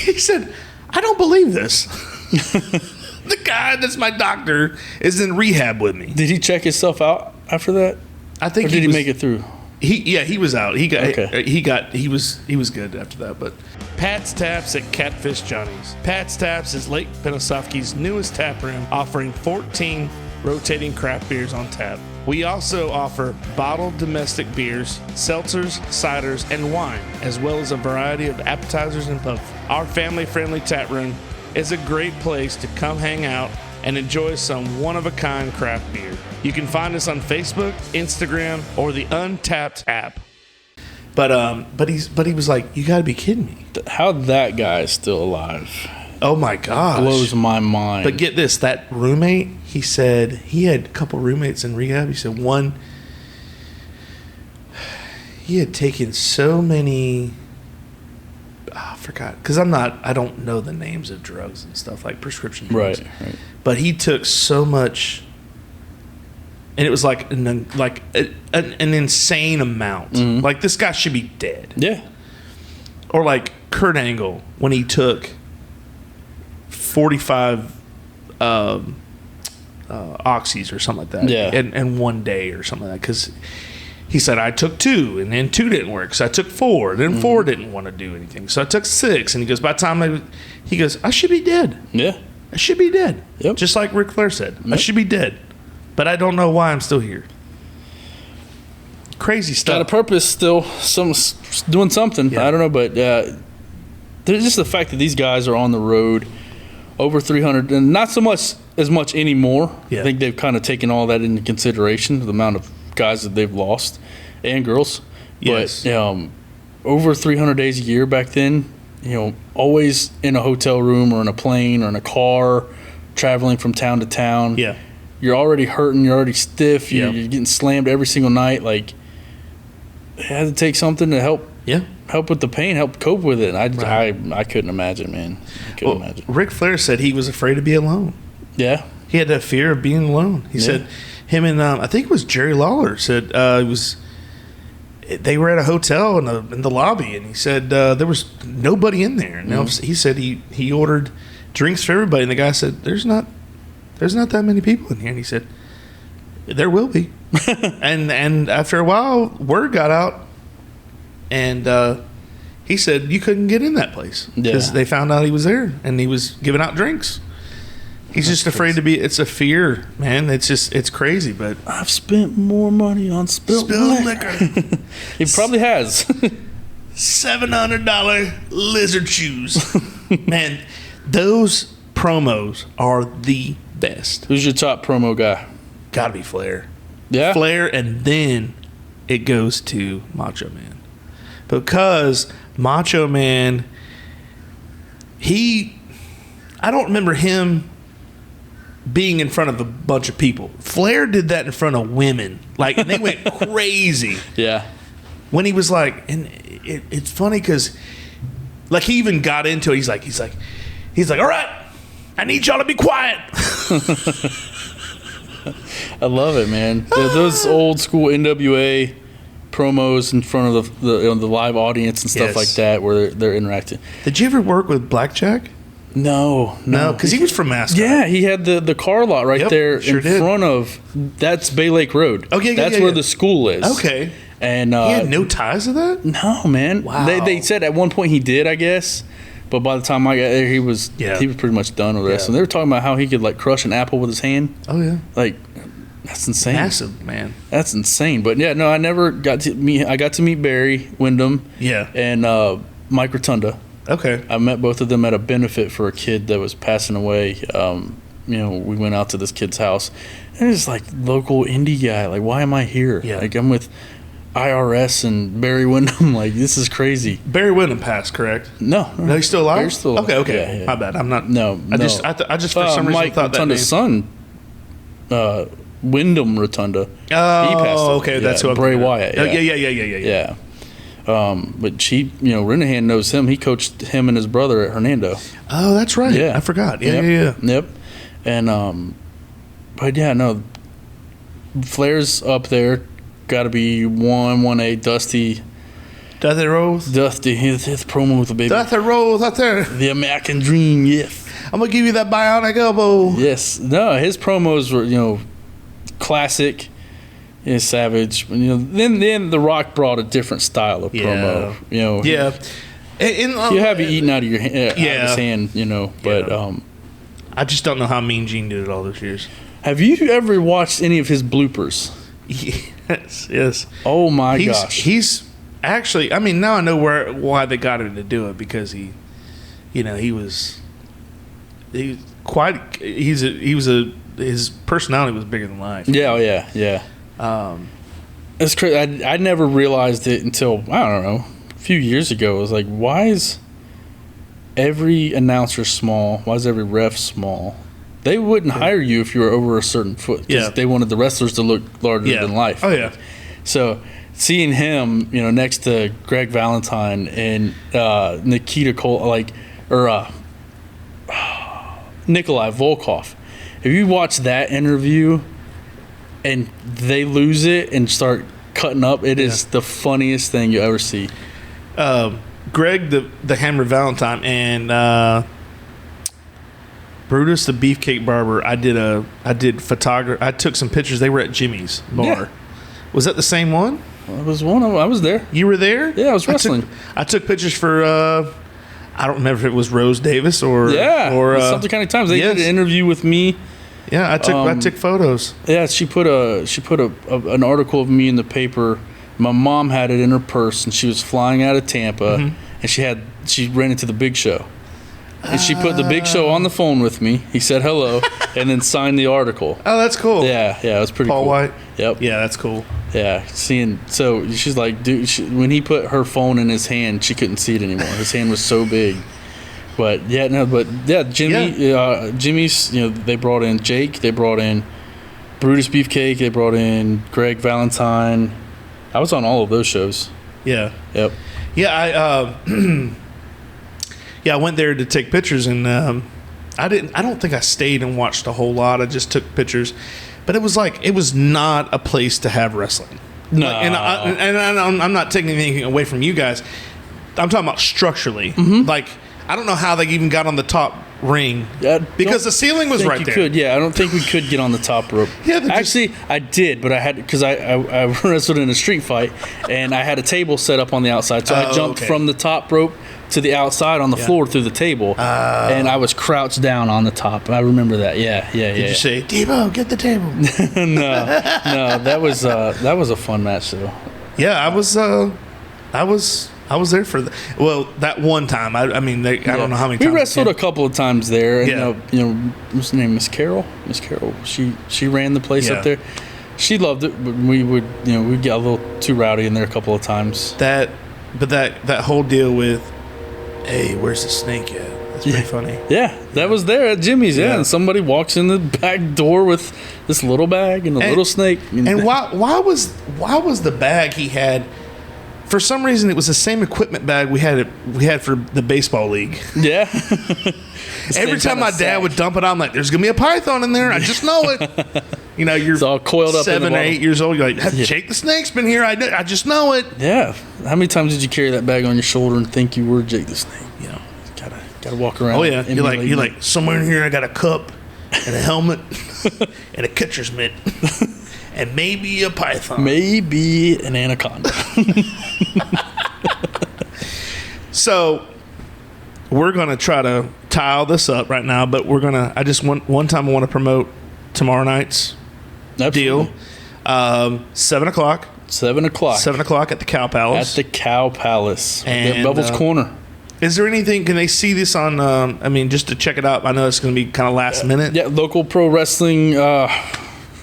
He said, "I don't believe this." The guy that's my doctor is in rehab with me. Did he check himself out after that? I think. Or did he make it through? He was out. He was good after that. But Pat's Taps at Catfish Johnny's. Pat's Taps is Lake Pennsaukena's newest tap room, offering 14 rotating craft beers on tap. We also offer bottled domestic beers, seltzers, ciders, and wine, as well as a variety of appetizers and pub. Our family-friendly tap room is a great place to come hang out and enjoy some one-of-a-kind craft beer. You can find us on Facebook, Instagram, or the Untapped app. But he was like, "You got to be kidding me! How that guy is still alive? Oh my gosh, blows my mind." But get this, that roommate, he said he had a couple roommates in rehab. He said one, he had taken so many. I forgot, because I don't know the names of drugs and stuff, like prescription drugs. Right. But he took so much, and it was like an insane amount. Mm-hmm. Like, this guy should be dead. Yeah. Or like Kurt Angle, when he took 45 oxys or something like that. Yeah. In one day or something like that. Because he said, I took 2, and then 2 didn't work. So I took 4, then 4 didn't want to do anything. So I took 6, and he goes, by the time he goes, I should be dead. Yeah. I should be dead. Yep. Just like Ric Flair said. Yep. I should be dead. But I don't know why I'm still here. Crazy stuff. Got a purpose still. Doing something. Yeah. I don't know, but there's just the fact that these guys are on the road over 300, and not so much as much anymore. Yeah. I think they've kind of taken all that into consideration, the amount of guys that they've lost, and girls. Yes. But over 300 days a year back then, always in a hotel room or in a plane or in a car, traveling from town to town. Yeah. You're already hurting. You're already stiff. Yeah. You're getting slammed every single night. Like, it had to take something to help. Yeah. Help with the pain. Help cope with it. I couldn't imagine, man. I couldn't imagine. Ric Flair said he was afraid to be alone. Yeah. He had that fear of being alone. He said him and I think it was Jerry Lawler said they were at a hotel in the lobby, and he said there was nobody in there. And he said he ordered drinks for everybody, and the guy said there's not there's not that many people in here. And he said, there will be. and after a while, word got out, and he said you couldn't get in that place because they found out he was there and he was giving out drinks. He's just afraid to be. It's a fear, man. It's crazy. But I've spent more money on spilled liquor. He probably has. $700 lizard shoes. Man, those promos are the best. Who's your top promo guy? Gotta be Flair. Yeah? Flair, and then it goes to Macho Man. Because Macho Man, I don't remember him being in front of a bunch of people. Flair did that in front of women. Like, and they went crazy. Yeah. When he was like, and it's funny because, like, he even got into it. He's like, all right, I need y'all to be quiet. I love it, man. Those old school NWA promos in front of the live audience and stuff like that, where they're interacting. Did you ever work with Blackjack? No, because he was from Mascot. Yeah, he had the car lot right there in front of. That's Bay Lake Road. Okay, that's where the school is. Okay, and he had no ties to that. No, man. Wow. They said at one point he did, I guess, but by the time I got there, he was pretty much done with wrestling. They were talking about how he could like crush an apple with his hand. Oh yeah, like that's insane. Massive, man. That's insane. But yeah, no, I never got to meet. I got to meet Barry Windham. Yeah, and Mike Rotunda. Okay. I met both of them at a benefit for a kid that was passing away. We went out to this kid's house, and it's like local indie guy. Like, why am I here? Yeah. Like, I'm with IRS and Barry Windham. Like, this is crazy. Barry Windham passed, correct? No, he's still alive. Barry's still alive. Okay. Yeah. My bad. I'm not. No, I just for some reason Mike thought Rotunda's that name. son, Wyndham Rotunda. Oh, he passed away. okay. That's who I'm Bray thinking of. Wyatt. Yeah. But Renahan knows him. He coached him and his brother at Hernando. Oh, that's right. Yeah. I forgot. Yep. And but yeah, no. Flair's up there. Got to be 1-1-8 Dusty. Dusty Rose. Dusty, his promo with the baby. Dusty Rose out there. The American Dream. Yes. I'm gonna give you that bionic elbow. Yes. No, his promos were classic. Yeah, savage. Then The Rock brought a different style of promo. You have it eaten out of your out of his hand. But I just don't know how Mean Gene did it all those years. Have you ever watched any of his bloopers? Yes. Oh my gosh. He's actually. I mean, now I know why they got him to do it, because he was quite. His personality was bigger than life. Yeah. It's crazy. I never realized it until, I don't know, a few years ago. It was like, why is every announcer small? Why is every ref small? They wouldn't hire you if you were over a certain foot, because they wanted the wrestlers to look larger than life. Oh yeah. So seeing him, next to Greg Valentine and Nikita Nikolai Volkov. If you watch that interview and they lose it and start cutting up, it is the funniest thing you ever see. Greg the Hammer Valentine and Brutus the Beefcake Barber. I did photography. I took some pictures. They were at Jimmy's bar. Yeah. Was that the same one? Well, it was one of them. I was there. You were there? Yeah, I was wrestling. I took pictures for I don't remember if it was Rose Davis or Something Kind of Times. They did an interview with me. Yeah, I took photos. Yeah, she put an article of me in the paper. My mom had it in her purse, and she was flying out of Tampa, and she ran into the Big Show, and she put the Big Show on the phone with me. He said hello, and then signed the article. Oh, that's cool. Yeah, it was pretty cool. Paul White. Yep. Yeah, that's cool. Yeah, so she's like, dude, when he put her phone in his hand, she couldn't see it anymore. His hand was so big. But Jimmy's, they brought in Jake, they brought in Brutus Beefcake, they brought in Greg Valentine. I was on all of those shows. Yeah. Yep. Yeah, I went there to take pictures, and I don't think I stayed and watched a whole lot. I just took pictures, but it was not a place to have wrestling. No. I'm not taking anything away from you guys. I'm talking about structurally. Like, I don't know how they even got on the top ring because the ceiling was right there. I don't think we could get on the top rope. Actually, I did, but I had because I wrestled in a street fight and I had a table set up on the outside, so I jumped from the top rope to the outside on the floor through the table, and I was crouched down on the top. I remember that. Did you say, Debo, get the table? No, that was a fun match though. Yeah, I was there for that one time. I mean, I don't know how many times. We wrestled a couple of times there. And, what's her name? Miss Carol. She ran the place up there. She loved it, but we'd get a little too rowdy in there a couple of times. That whole deal with, hey, where's the snake at? That's pretty funny. Yeah, that was there at Jimmy's. Yeah, and somebody walks in the back door with this little bag and a little snake. And why was the bag he had? For some reason, it was the same equipment bag we had for the baseball league. Yeah. Every time my dad would dump it, I'm like, "There's gonna be a python in there. I just know it." You're it's all coiled up. 7 or 8 years old. You're like, Jake the Snake's been here. I just know it. Yeah. How many times did you carry that bag on your shoulder and think you were Jake the Snake? Gotta walk around. Oh yeah. You're like somewhere in here. I got a cup and a helmet and a catcher's mitt. And maybe a python. Maybe an anaconda. So, we're going to try to tie all this up right now, but I just want to promote tomorrow night's deal. 7 o'clock. 7 o'clock. 7 o'clock at the Cow Palace. At the Cow Palace. And Bevel's Corner. Is there anything, can they see this on, just to check it out? I know it's going to be kind of last minute. Yeah, local pro wrestling,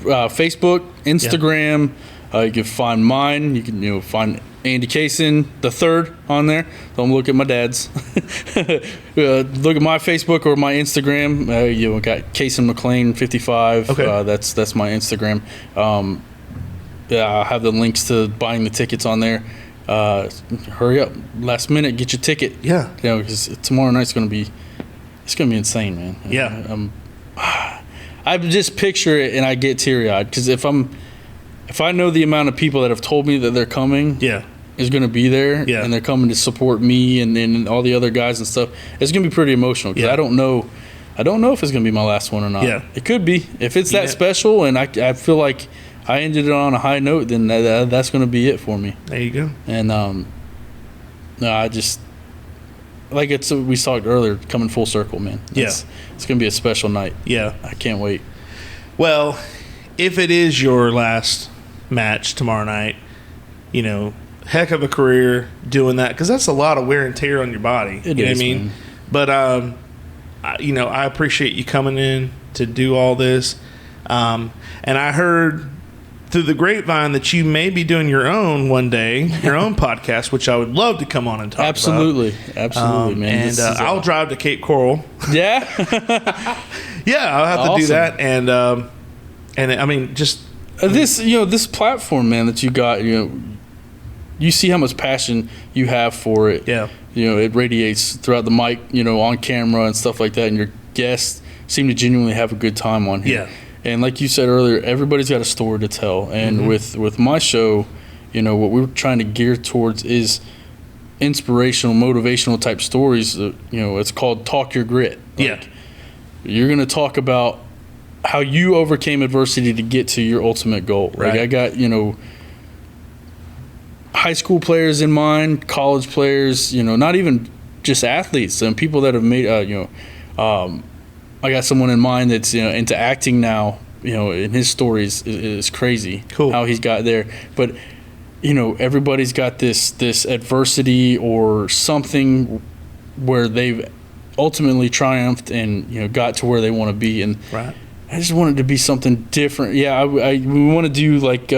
Facebook, Instagram. You can find mine. You can find Andy Cason the third on there. Don't look at my dad's. Look at my Facebook or my Instagram. Got Cason McLean 55. Okay. That's my Instagram. I'll have the links to buying the tickets on there. Hurry up, last minute, get your ticket. Yeah. Because tomorrow night's gonna be insane, man. Yeah. I just picture it and I get teary-eyed because if I know the amount of people that have told me that they're coming, is going to be there, and they're coming to support me and all the other guys and stuff, it's going to be pretty emotional because I don't know if it's going to be my last one or not. Yeah, it could be if it's that special, and I feel like I ended it on a high note, then that's going to be it for me. There you go. And no, I just. Like we talked earlier, coming full circle, man. It's going to be a special night. Yeah. I can't wait. Well, if it is your last match tomorrow night, heck of a career doing that because that's a lot of wear and tear on your body. It is, what I mean? Man. But, I appreciate you coming in to do all this. And I heard through the grapevine that you may be doing your own one day, your own podcast, which I would love to come on and talk about. Absolutely, man. And I'll drive to Cape Coral. Yeah? Yeah, I'll have to do that. And I mean, just... this platform, man, that you got, you see how much passion you have for it. Yeah. It radiates throughout the mic, on camera and stuff like that, and your guests seem to genuinely have a good time on here. Yeah. And like you said earlier, everybody's got a story to tell. And with my show, what we're trying to gear towards is inspirational, motivational type stories. It's called Talk Your Grit. You're going to talk about how you overcame adversity to get to your ultimate goal. Right. Like I got, high school players in mind, college players, not even just athletes and people that have made, I got someone in mind that's into acting now. And his story is crazy. Cool. How he's got there, but everybody's got this adversity or something where they've ultimately triumphed and got to where they want to be. And right. I just wanted to be something different. Yeah, we want to do like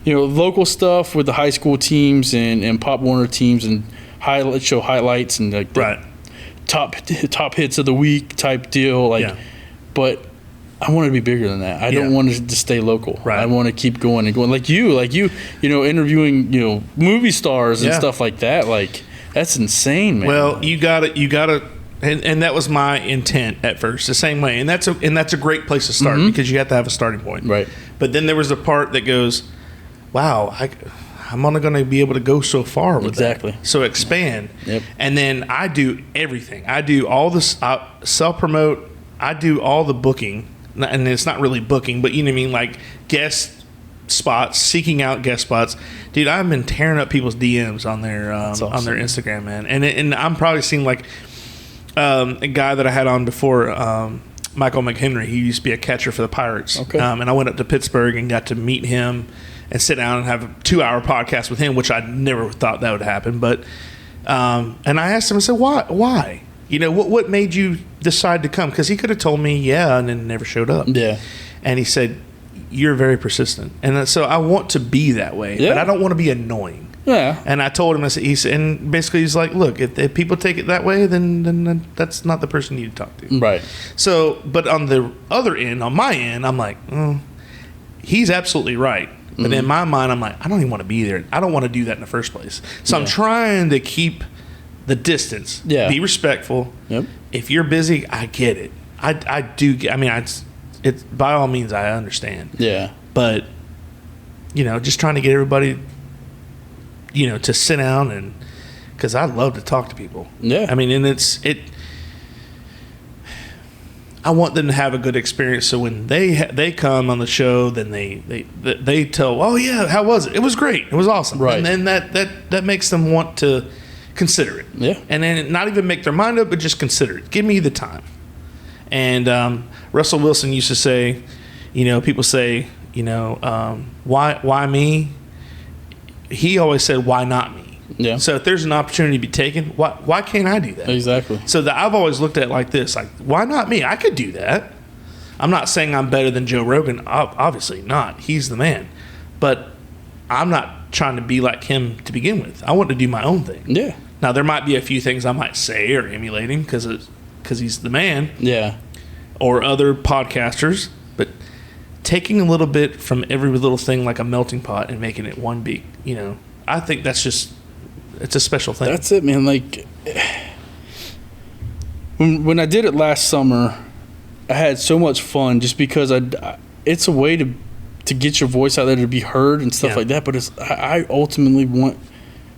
local stuff with the high school teams and Pop Warner teams and show highlights and like right. top hits of the week type deal, but I want to be bigger than that. I don't want it to stay local. Right. I want to keep going and going. Like you, interviewing, movie stars and stuff like that. Like that's insane, man. Well, you got to, and that was my intent at first, the same way. And that's a great place to start because you have to have a starting point. Right. But then there was a part that goes, wow, I'm only going to be able to go so far with exactly. that. So expand. Yep. And then I do everything. I do all this, self-promote. I do all the booking. And it's not really booking, but you know what I mean? Like guest spots, seeking out guest spots. Dude, I've been tearing up people's DMs on their awesome. on their Instagram, man. And I'm probably seeing like a guy that I had on before, Michael McHenry. He used to be a catcher for the Pirates. Okay. And I went up to Pittsburgh and got to meet him and sit down and have a 2-hour podcast with him, which I never thought that would happen. But and I asked him, I said, why? You know, what made you decide to come? Because he could have told me, yeah, and then never showed up. Yeah. And he said, you're very persistent. And so I want to be that way, but I don't want to be annoying. Yeah. And I told him, and basically he's like, look, if people take it that way, then that's not the person you need to talk to. Right. So, but on the other end, on my end, I'm like, he's absolutely right. But in my mind, I'm like, I don't even want to be there. I don't want to do that in the first place. So I'm trying to keep the distance. Yeah. Be respectful. Yep. If you're busy, I get it. I do get, I mean, it's by all means, I understand. Yeah. But, you know, just trying to get everybody, you know, to sit down and, because I love to talk to people. Yeah. I mean, and I want them to have a good experience. So when they come on the show, then they tell, oh yeah, how was it? It was great. It was awesome. Right. And then that makes them want to consider it. Yeah. And then not even make their mind up, but just consider it. Give me the time. And Russell Wilson used to say, you know, people say, you know, why me? He always said, why not me? Yeah. So if there's an opportunity to be taken, why can't I do that? Exactly. So I've always looked at it like this, like, why not me? I could do that. I'm not saying I'm better than Joe Rogan. Obviously not. He's the man. But I'm not trying to be like him to begin with. I want to do my own thing. Yeah. Now, there might be a few things I might say or emulate him because he's the man. Yeah. Or other podcasters. But taking a little bit from every little thing like a melting pot and making it one big, you know, I think that's just, it's a special thing. That's it, man. Like, when I did it last summer, I had so much fun just because it's a way to get your voice out there to be heard and stuff like that. But I ultimately want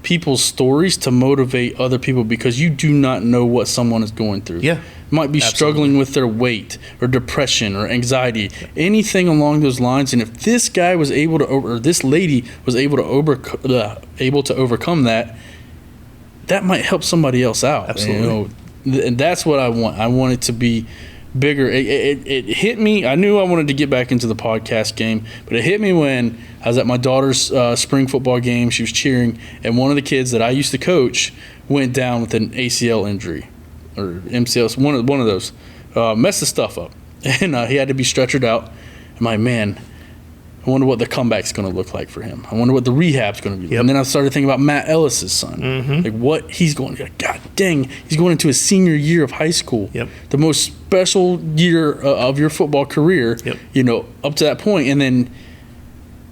people's stories to motivate other people because you do not know what someone is going through. Yeah. Might be struggling with their weight or depression or anxiety, anything along those lines. And if this guy was able to, or this lady was able to overcome that, that might help somebody else out. Absolutely. You know, and that's what I want. I want it to be bigger. It hit me. I knew I wanted to get back into the podcast game, but it hit me when I was at my daughter's spring football game. She was cheering, and one of the kids that I used to coach went down with an ACL injury or MCL, one of those, messed the stuff up, and he had to be stretchered out. I'm like, man, I wonder what the comeback's going to look like for him. I wonder what the rehab's going to be. And then I started thinking about Matt Ellis's son, like what he's going. God dang, he's going into his senior year of high school, the most special year of your football career. You know, up to that point, and then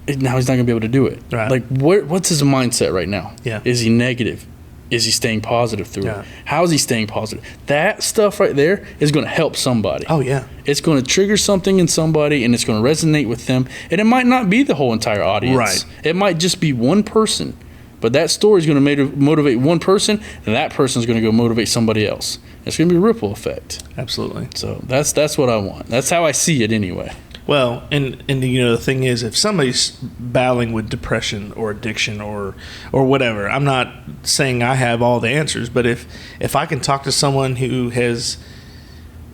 now he's not going to be able to do it. Right. Like, what's his mindset right now? Is he negative? Is he staying positive through it? How is he staying positive? That stuff right there is going to help somebody. Oh, yeah. It's going to trigger something in somebody, and it's going to resonate with them. And it might not be the whole entire audience. Right. It might just be one person. But that story is going to motivate one person, and that person is going to go motivate somebody else. It's going to be a ripple effect. Absolutely. So that's what I want. That's how I see it anyway. Well, and you know, the thing is, if somebody's battling with depression or addiction or whatever, I'm not saying I have all the answers, but if I can talk to someone who has,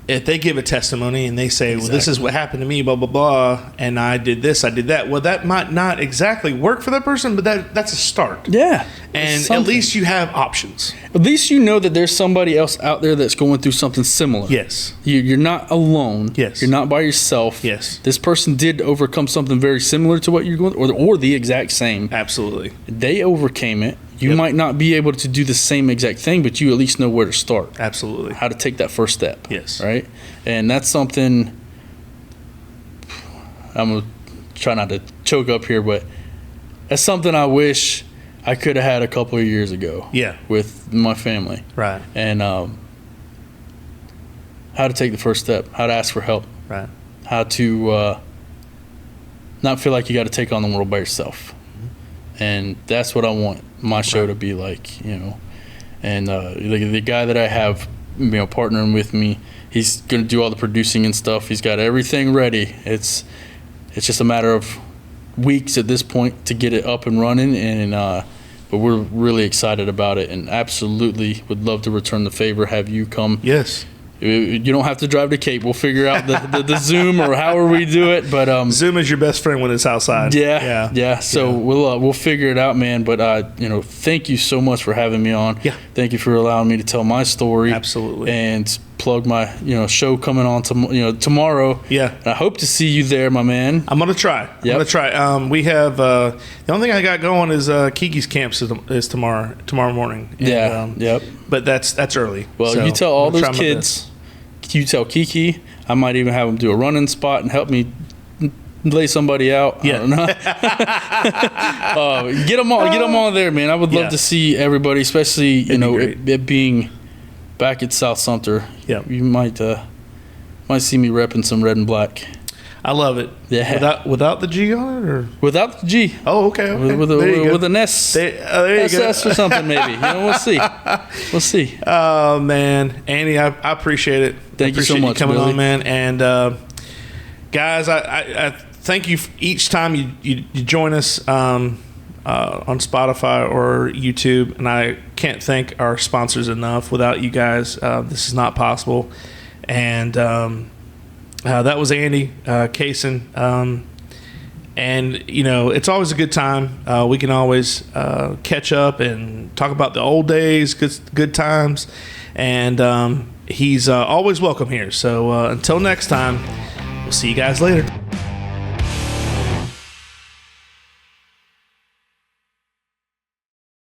if they give a testimony and they say, well, this is what happened to me, blah, blah, blah, and I did this, I did that, well, that might not exactly work for that person, but that's a start. Yeah. And at least you have options. At least you know that there's somebody else out there that's going through something similar. Yes. You're not alone. Yes. You're not by yourself. Yes. This person did overcome something very similar to what you're going through, or the exact same. Absolutely. They overcame it. You might not be able to do the same exact thing, but you at least know where to start. Absolutely. How to take that first step. Yes. Right? And that's something, I'm going to try not to choke up here, but that's something I wish I could have had a couple of years ago. Yeah. With my family. Right. And how to take the first step, how to ask for help. Right. How to not feel like you got to take on the world by yourself. and that's what I want my show to be like, you know. And the guy that I have, you know, partnering with me, he's going to do all the producing and stuff. He's got everything ready. It's just a matter of weeks at this point to get it up and running, and but we're really excited about it, and absolutely would love to return the favor, have you come. Yes. You don't have to drive to Cape. We'll figure out the Zoom or however we do it. But Zoom is your best friend when it's outside. Yeah. So we'll figure it out, man. But you know, thank you so much for having me on. Yeah. Thank you for allowing me to tell my story. Absolutely. And plug my show coming on tomorrow. Yeah. And I hope to see you there, my man. I'm gonna try. Yep. I'm gonna try. We have the only thing I got going is Kiki's camp is tomorrow morning. And, Yep. But that's early. Well, so you tell all those kids. You tell Kiki. I might even have him do a running spot and help me lay somebody out. Yeah. I don't know. Get them all there, man. I would love to see everybody, especially it being back at South Sumter. Yeah. You might see me repping some red and black. I love it. Yeah. Without the G on it, or without the G. Oh, okay. With an S. There you SS go. or something, maybe. We'll see. We'll see. Oh man, Andy, I appreciate it. Thank you so much, coming Billy. on, man. And guys, I thank you each time you join us on Spotify or YouTube, and I can't thank our sponsors enough. Without you guys, this is not possible. And that was Andy Cason. And, it's always a good time. We can always catch up and talk about the old days, good times. And he's always welcome here. So until next time, we'll see you guys later.